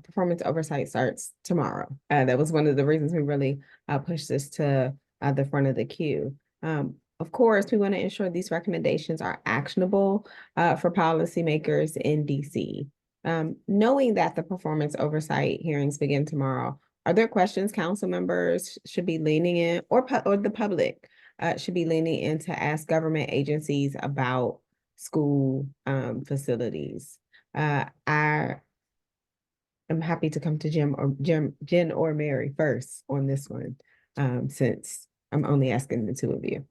performance oversight starts tomorrow. That was one of the reasons we really pushed this to the front of the queue. Of course, we want to ensure these recommendations are actionable for policymakers in DC. Knowing that the performance oversight hearings begin tomorrow, are there questions council members should be leaning in, or the public should be leaning in to ask government agencies about school facilities? I am happy to come to Jen or Mary first on this one, since I'm only asking the two of you.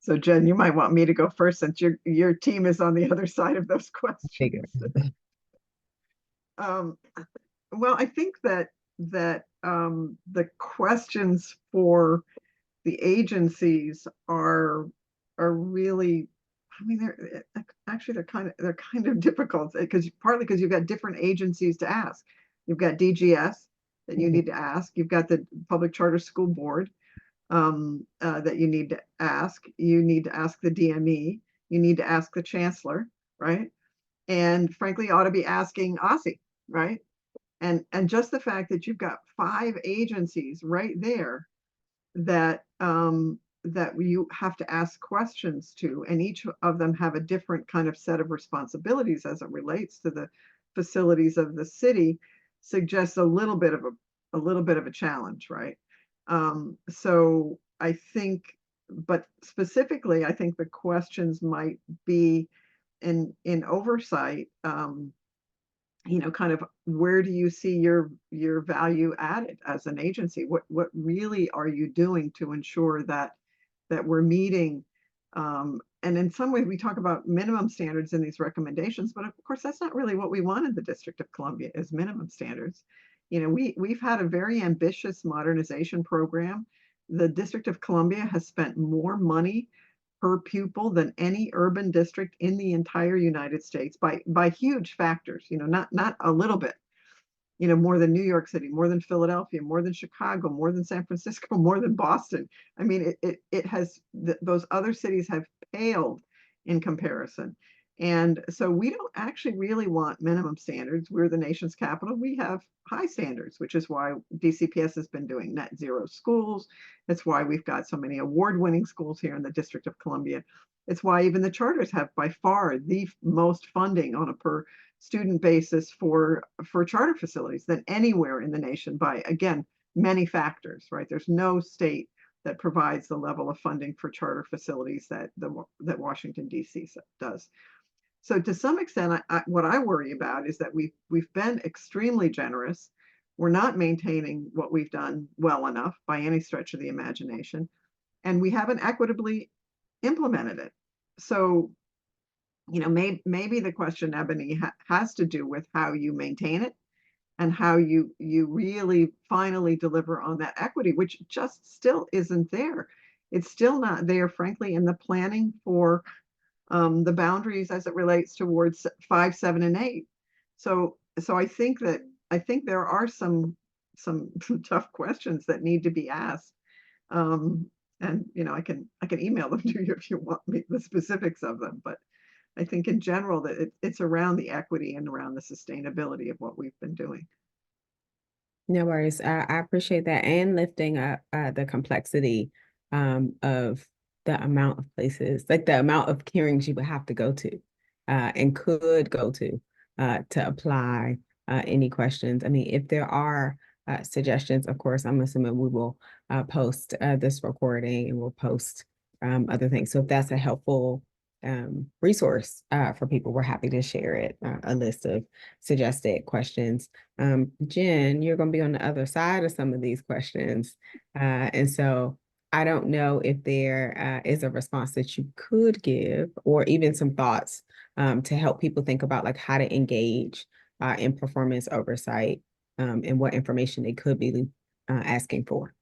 So Jen, you might want me to go first since your team is on the other side of those Figure. questions. Well, I think that the questions for the agencies are really, I mean, they're kind of difficult because partly because you've got different agencies to ask. You've got DGS that you Mhm. need to ask. You've got the Public Charter School Board that you need to ask. You need to ask the DME. You need to ask the chancellor, right? And frankly, you ought to be asking OSSI, right? And just the fact that you've got 5 agencies right there that that you have to ask questions to, and each of them have a different kind of set of responsibilities as it relates to the facilities of the city, suggests a little bit of a challenge, right? So I think, but specifically, I think the questions might be in oversight, kind of where do you see your value added as an agency? What really are you doing to ensure that we're meeting? And in some ways, we talk about minimum standards in these recommendations, but of course, that's not really what we want in the District of Columbia is minimum standards. We've had a very ambitious modernization program. The District of Columbia has spent more money per pupil than any urban district in the entire United States by huge factors, not a little bit, more than New York City, more than Philadelphia, more than Chicago, more than San Francisco, more than Boston. I mean, it has, those other cities have paled in comparison. And so we don't actually really want minimum standards. We're the nation's capital. We have high standards, which is why DCPS has been doing net zero schools. That's why we've got so many award-winning schools here in the District of Columbia. It's why even the charters have by far the most funding on a per student basis for charter facilities than anywhere in the nation by, again, many factors, right? There's no state that provides the level of funding for charter facilities that Washington, D.C. does. So to some extent, what I worry about is that we've been extremely generous. We're not maintaining what we've done well enough by any stretch of the imagination, and we haven't equitably implemented it. So, maybe the question, Ebony, has to do with how you maintain it and how you really finally deliver on that equity, which just still isn't there. It's still not there, frankly, in the planning for the boundaries as it relates towards 5, 7, and 8. So I think there are some tough questions that need to be asked. And I can email them to you if you want me the specifics of them, but I think in general that it's around the equity and around the sustainability of what we've been doing. No worries. I appreciate that, and lifting up the complexity of the amount of places, like the amount of hearings you would have to go to and could go to apply any questions. I mean, if there are suggestions, of course, I'm assuming we will post this recording and we'll post other things. So if that's a helpful resource for people, we're happy to share it, a list of suggested questions. Jen, you're going to be on the other side of some of these questions. And so I don't know if there is a response that you could give, or even some thoughts to help people think about like how to engage in performance oversight and what information they could be asking for.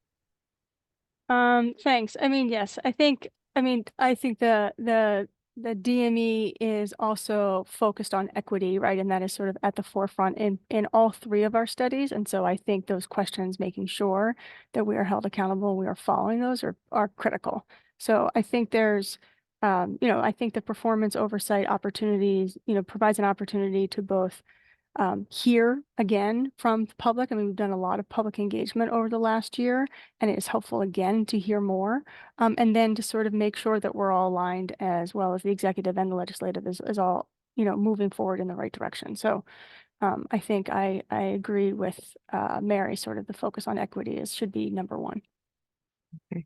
Thanks. I mean, yes, I think the DME is also focused on equity, right? And that is sort of at the forefront in all 3 of our studies. And so I think those questions, making sure that we are held accountable, we are following those are critical. So I think there's, I think the performance oversight opportunities, provides an opportunity to both hear again from the public. I mean, we've done a lot of public engagement over the last year, and it is helpful again to hear more. And then to sort of make sure that we're all aligned, as well as the executive and the legislative is all, moving forward in the right direction. So I think I agree with Mary, sort of the focus on equity should be number 1. Okay.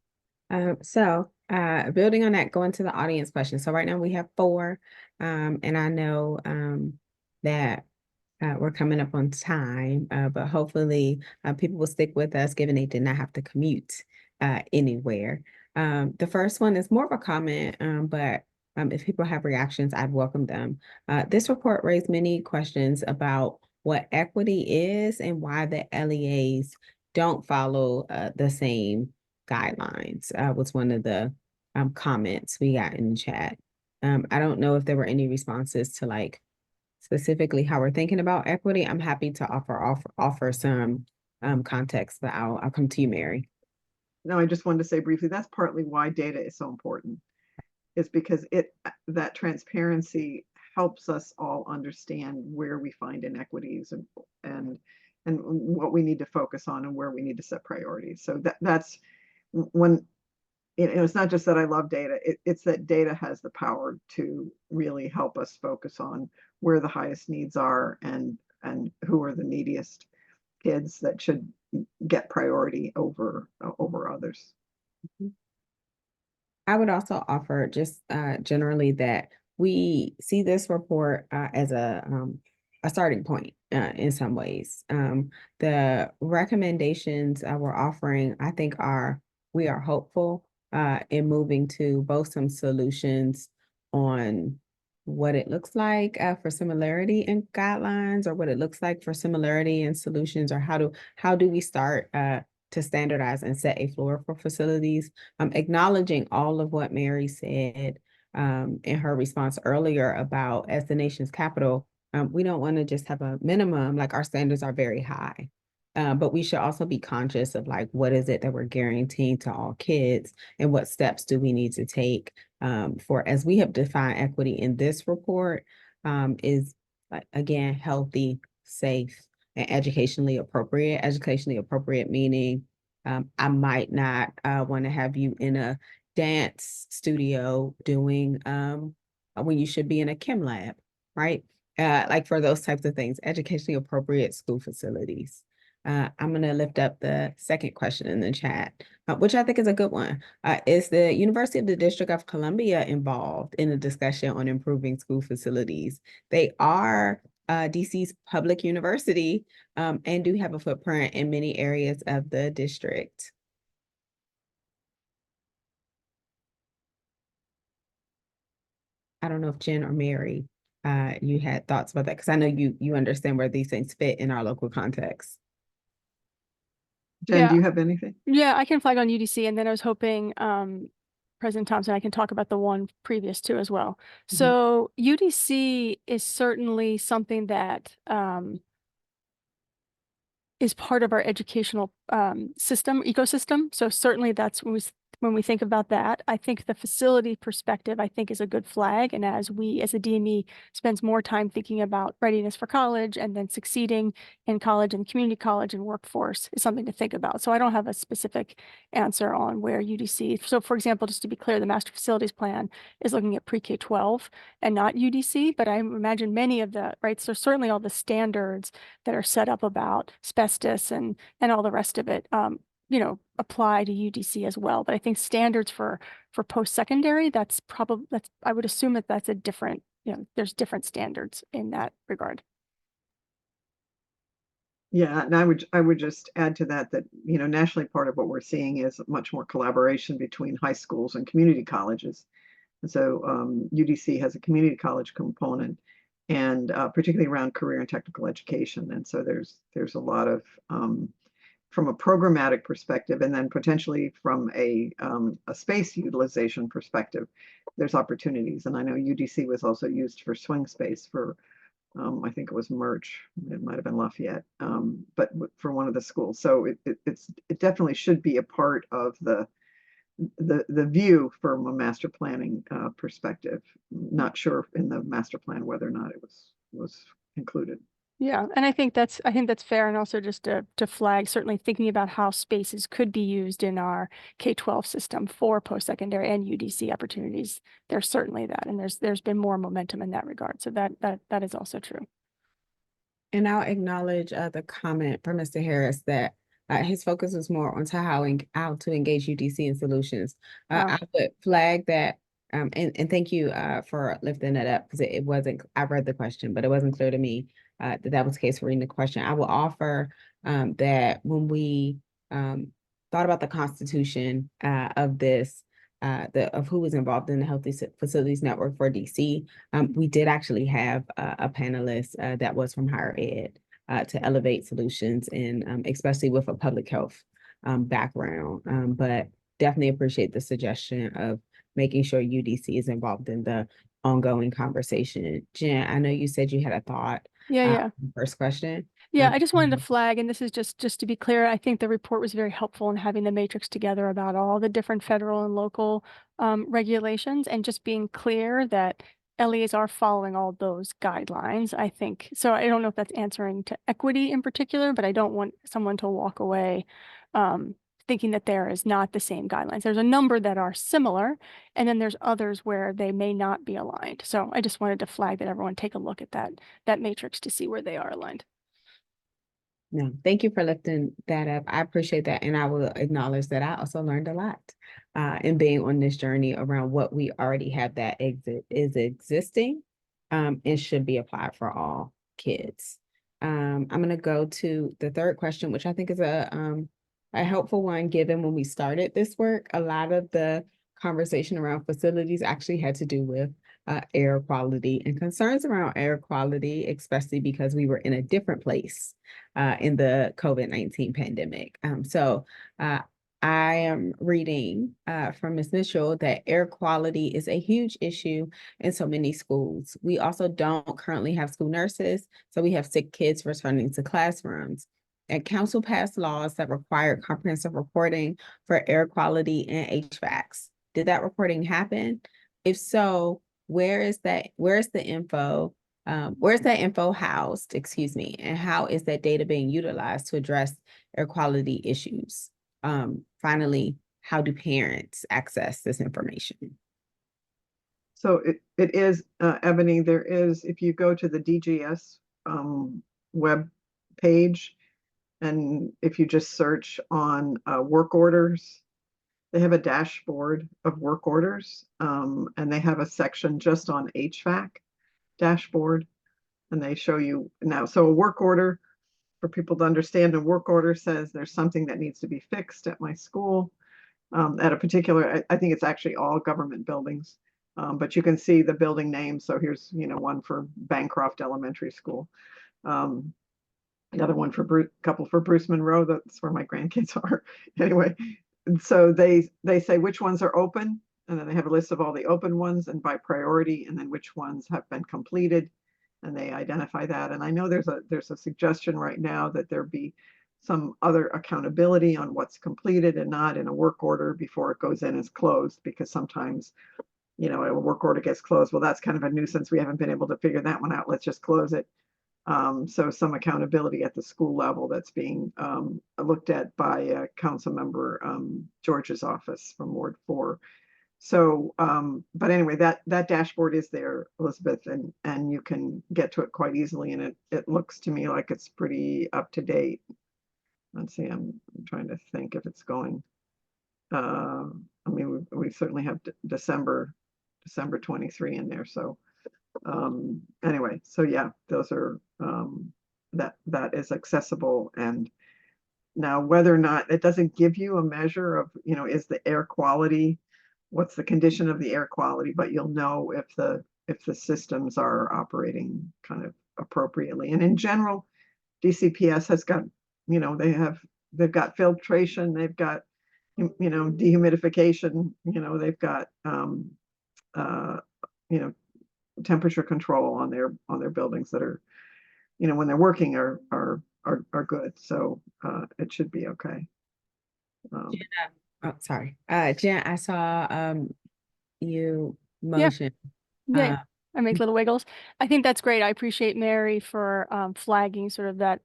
So Building on that, going to the audience question. So right now we have 4, and I know that we're coming up on time, but hopefully people will stick with us given they did not have to commute anywhere. The first one is more of a comment, but if people have reactions, I'd welcome them. This report raised many questions about what equity is and why the LEAs don't follow the same guidelines, was one of the comments we got in the chat. I don't know if there were any responses to like specifically how we're thinking about equity. I'm happy to offer some context, but I'll come to you, Mary. No, I just wanted to say briefly, that's partly why data is so important, is because that transparency helps us all understand where we find inequities and what we need to focus on and where we need to set priorities. So that's when it's not just that I love data, it's that data has the power to really help us focus on where the highest needs are and who are the neediest kids that should get priority over others. I would also offer just generally that we see this report as a starting point in some ways. The recommendations we're offering, I think, we are hopeful in moving to both some solutions on what it looks like for similarity in guidelines, or what it looks like for similarity in solutions, or how do we start to standardize and set a floor for facilities. Acknowledging all of what Mary said in her response earlier about, as the nation's capital, we don't want to just have a minimum, like our standards are very high. But we should also be conscious of like, what is it that we're guaranteeing to all kids, and what steps do we need to take for, as we have defined equity in this report, is like, again, healthy, safe, and educationally appropriate. Educationally appropriate meaning I might not want to have you in a dance studio doing when you should be in a chem lab, right? Like for those types of things, educationally appropriate school facilities. I'm going to lift up the second question in the chat, which I think is a good one. Is the University of the District of Columbia involved in a discussion on improving school facilities? They are DC's public university and do have a footprint in many areas of the district. I don't know if Jen or Mary, you had thoughts about that, because I know you understand where these things fit in our local context. Jen, Yeah. do you have anything? Yeah, I can flag on UDC, and then I was hoping President Thompson, I can talk about the one previous to as well. So UDC is certainly something that is part of our educational ecosystem. So certainly that's when we think about that. I think the facility perspective, I think, is a good flag. And as a DME spends more time thinking about readiness for college and then succeeding in college and community college and workforce, is something to think about. So I don't have a specific answer on where UDC. So for example, just to be clear, the master facilities plan is looking at pre-K-12 and not UDC, but I imagine many of the, right? So certainly all the standards that are set up about asbestos and all the rest of it, apply to UDC as well. But I think standards for post-secondary, I would assume that's a different, there's different standards in that regard. Yeah, and I would just add to that nationally, part of what we're seeing is much more collaboration between high schools and community colleges. And so UDC has a community college component, and particularly around career and technical education. And so there's a lot of from a programmatic perspective, and then potentially from a space utilization perspective, there's opportunities. And I know UDC was also used for swing space for, I think it was Merch, it might have been Lafayette, but for one of the schools. So it definitely should be a part of the view from a master planning perspective. Not sure in the master plan whether or not it was included. Yeah, and I think that's fair. And also just to flag, certainly thinking about how spaces could be used in our K-12 system for post-secondary and UDC opportunities. There's certainly that, and there's been more momentum in that regard. So that is also true. And I'll acknowledge the comment from Mr. Harris that His focus was more on how to engage UDC in solutions. Oh. I would flag that, and thank you for lifting that up, because it wasn't, I read the question, but it wasn't clear to me that that was the case for reading the question. I will offer that when we thought about the constitution of this, of who was involved in the Healthy Facilities Network for DC, we did actually have a panelist that was from higher ed to elevate solutions, and especially with a public health background. But definitely appreciate the suggestion of making sure UDC is involved in the ongoing conversation. Jen, I know you said you had a thought. Yeah. First question. Yeah, I just wanted to flag, and this is just to be clear, I think the report was very helpful in having the matrix together about all the different federal and local regulations, and just being clear that LEAs are following all those guidelines, I think. So I don't know if that's answering to equity in particular, but I don't want someone to walk away thinking that there is not the same guidelines. There's a number that are similar, and then there's others where they may not be aligned. So I just wanted to flag that everyone take a look at that matrix to see where they are aligned. No, thank you for lifting that up. I appreciate that. And I will acknowledge that I also learned a lot in being on this journey around what we already have that is existing and should be applied for all kids. I'm going to go to the third question, which I think is a helpful one, given when we started this work. A lot of the conversation around facilities actually had to do with air quality and concerns around air quality, especially because we were in a different place in the COVID-19 pandemic. So I am reading from Ms. Mitchell that air quality is a huge issue in so many schools. We also don't currently have school nurses, so we have sick kids returning to classrooms. And council passed laws that require comprehensive reporting for air quality and HVACs. Did that reporting happen? If so, where's that info housed, excuse me, and how is that data being utilized to address air quality issues? Finally, how do parents access this information? So it is, Ebony, there is, if you go to the DGS web page, and if you just search on work orders, they have a dashboard of work orders, and they have a section just on HVAC dashboard, and they show you now. So a work order, for people to understand, a work order says there's something that needs to be fixed at my school, at a particular, I think it's actually all government buildings, but you can see the building name. So here's, one for Bancroft Elementary School. Another one for couple for Bruce Monroe. That's where my grandkids are. Anyway, and so they say which ones are open, and then they have a list of all the open ones and by priority, and then which ones have been completed, and they identify that. And I know there's a suggestion right now that there be some other accountability on what's completed and not in a work order before it goes in as closed, because sometimes, a work order gets closed. Well, that's kind of a nuisance. We haven't been able to figure that one out. Let's just close it. So some accountability at the school level that's being looked at by Council Member George's office from Ward 4. So, but anyway, that dashboard is there, Elizabeth, and you can get to it quite easily. And it looks to me like it's pretty up to date. Let's see, I'm trying to think if it's going. I mean, we certainly have December 23 in there. So anyway, so yeah, those are that is accessible. And now whether or not it doesn't give you a measure of, is the air quality, what's the condition of the air quality, but you'll know if the systems are operating kind of appropriately. And in general, DCPS has got, they've got filtration, they've got, dehumidification, they've got, temperature control on their buildings that are, when they're working are good. So it should be okay. Oh, sorry. Jen, I saw you motion. Yeah, I make little wiggles. I think that's great. I appreciate Mary for flagging sort of that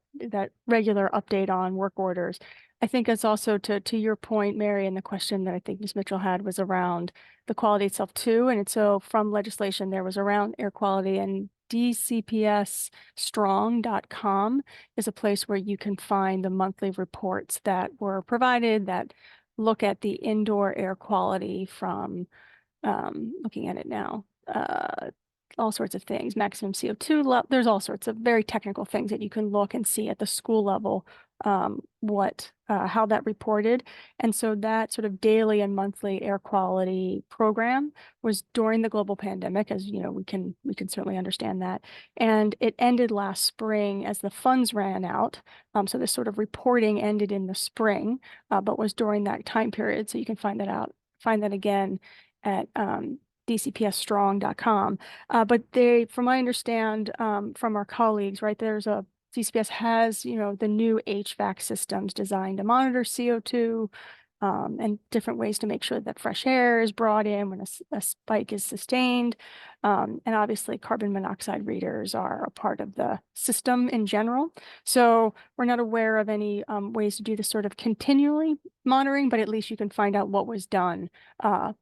regular update on work orders. I think it's also to your point, Mary, and the question that I think Ms. Mitchell had was around the quality itself too. And so from legislation, there was around air quality, and dcpsstrong.com is a place where you can find the monthly reports that were provided that look at the indoor air quality from, looking at it now, all sorts of things, maximum CO2 level. There's all sorts of very technical things that you can look and see at the school level, how that reported. And so that sort of daily and monthly air quality program was during the global pandemic, as you know, we can certainly understand that. And it ended last spring as the funds ran out. So this sort of reporting ended in the spring, but was during that time period. So you can find that again at dcpsstrong.com. But from what I understand, from our colleagues, right, DCPS has, you know, the new HVAC systems designed to monitor CO2, and different ways to make sure that fresh air is brought in when a spike is sustained. And obviously carbon monoxide readers are a part of the system in general. So we're not aware of any ways to do this sort of continually monitoring, but at least you can find out what was done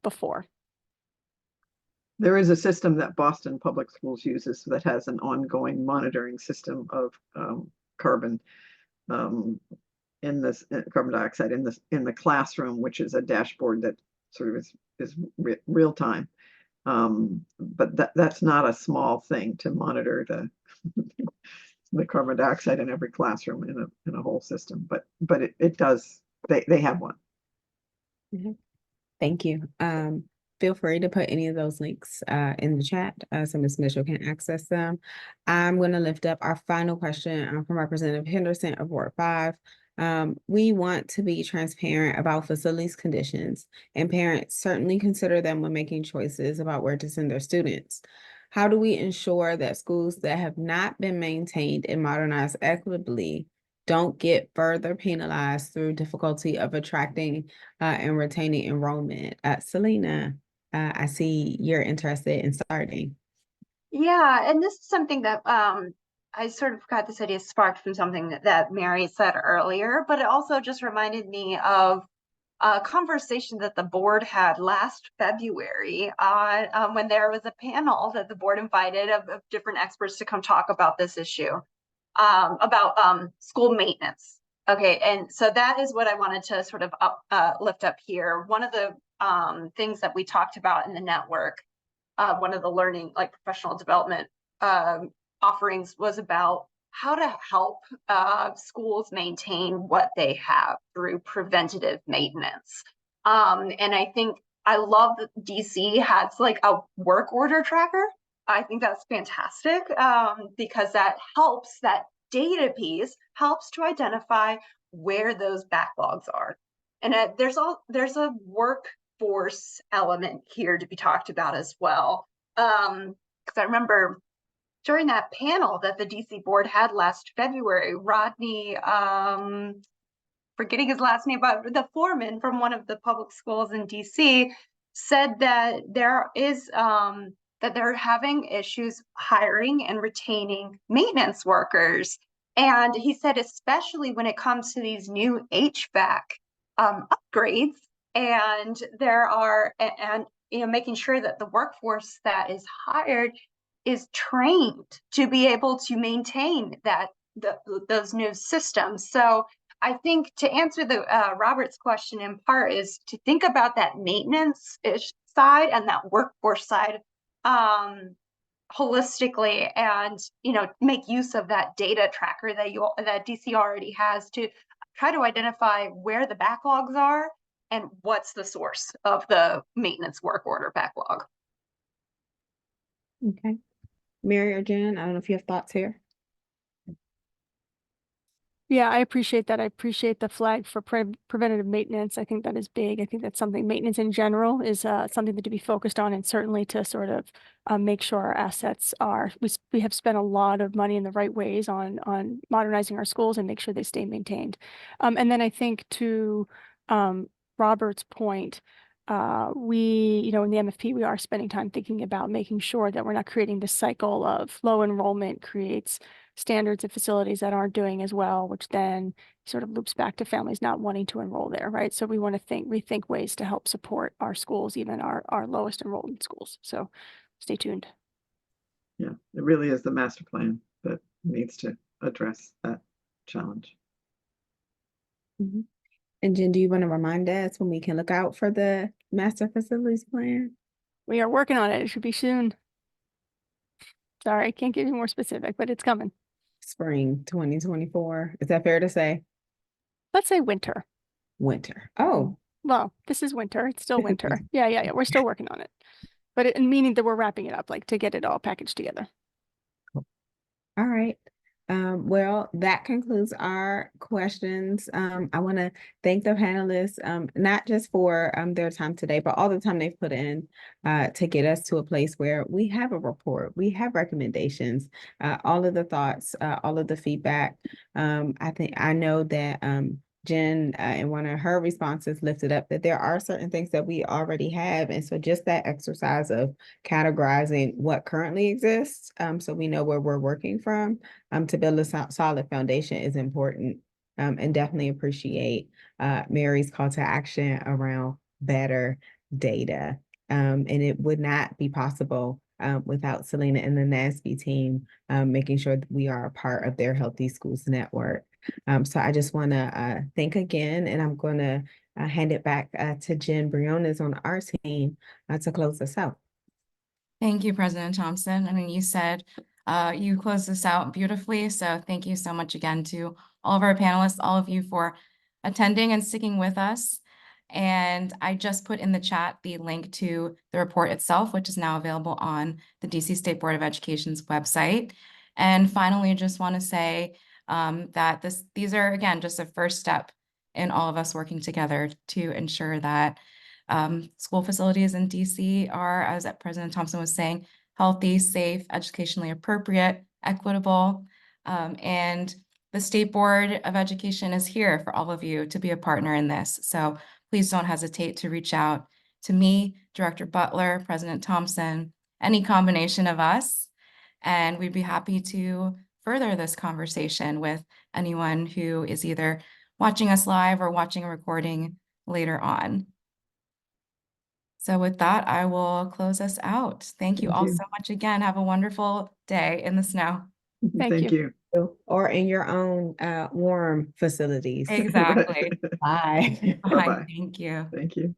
before. There is a system that Boston Public Schools uses that has an ongoing monitoring system of carbon carbon dioxide in the classroom, which is a dashboard that sort of is real time. But that's not a small thing to monitor the carbon dioxide in every classroom in a whole system. But it does. They have one. Mhm. Thank you. Feel free to put any of those links in the chat so Ms. Mitchell can access them. I'm going to lift up our final question from Representative Henderson of Ward 5. We want to be transparent about facilities conditions, and parents certainly consider them when making choices about where to send their students. How do we ensure that schools that have not been maintained and modernized equitably don't get further penalized through difficulty of attracting and retaining enrollment? Selena, I see you're interested in starting. Yeah, and this is something that I sort of got this idea sparked from something that Mary said earlier, but it also just reminded me of a conversation that the board had last February on when there was a panel that the board invited of different experts to come talk about this issue, about school maintenance. Okay, and so that is what I wanted to sort of lift up here. One of the things that we talked about in the network, one of the learning, like professional development offerings, was about how to help schools maintain what they have through preventative maintenance. And I think I love that DC has like a work order tracker. I think that's fantastic because that helps, that data piece helps to identify where those backlogs are. And there's a workforce element here to be talked about as well. Because I remember during that panel that the DC board had last February, Rodney, forgetting his last name, but the foreman from one of the public schools in DC said that that they're having issues hiring and retaining maintenance workers. And he said, especially when it comes to these new HVAC upgrades, and making sure that the workforce that is hired is trained to be able to maintain those new systems. So I think to answer the Robert's question in part is to think about that maintenance side and that workforce side holistically, and make use of that data tracker that DC already has to try to identify where the backlogs are and what's the source of the maintenance work order backlog. Okay. Mary or Jen, I don't know if you have thoughts here. Yeah, I appreciate that. I appreciate the flag for preventative maintenance. I think that is big. I think that's something, maintenance in general is something that to be focused on, and certainly to sort of make sure our assets are, we have spent a lot of money in the right ways on modernizing our schools and make sure they stay maintained. And then I think to Robert's point, we, in the MFP, we are spending time thinking about making sure that we're not creating this cycle of low enrollment creates standards of facilities that aren't doing as well, which then sort of loops back to families not wanting to enroll there, right? So we want to rethink ways to help support our schools, even our lowest enrolled schools. So stay tuned. Yeah, it really is the master plan that needs to address that challenge. Mhm. And Jen, do you want to remind us when we can look out for the master facilities plan? We are working on it. It should be soon. Sorry, I can't give you more specific, but it's coming. Spring 2024. Is that fair to say? Let's say winter. Winter. Oh, Well, this is winter. It's still winter. Yeah. We're still working on it. But it, meaning that we're wrapping it up, like to get it all packaged together. all right. Well, that concludes our questions. I want to thank the panelists, not just for their time today, but all the time they've put in to get us to a place where we have a report, we have recommendations, all of the thoughts, all of the feedback. I know that Jen, in one of her responses, lifted up that there are certain things that we already have. And so just that exercise of categorizing what currently exists, so we know where we're working from, to build a solid foundation is important. And definitely appreciate Mary's call to action around better data. And it would not be possible without Selena and the NASB team making sure that we are a part of their Healthy Schools Network. So I just want to thank again, and I'm going to hand it back to Jen Briones on our team to close us out. Thank you, President Thompson. I mean, you said you closed this out beautifully. So thank you so much again to all of our panelists, all of you for attending and sticking with us. And I just put in the chat the link to the report itself, which is now available on the DC State Board of Education's website. And finally, just want to say that these are, again, just a first step in all of us working together to ensure that school facilities in DC are, as President Thompson was saying, healthy, safe, educationally appropriate, equitable. And the State Board of Education is here for all of you to be a partner in this. So please don't hesitate to reach out to me, Director Butler, President Thompson, any combination of us. And we'd be happy to further this conversation with anyone who is either watching us live or watching a recording later on. So with that, I will close us out. Thank you Thank all you. so much again. Have a wonderful day in the snow. Thank you. Or in your own warm facilities. Exactly. Bye. Bye. Bye-bye. Thank you. Thank you.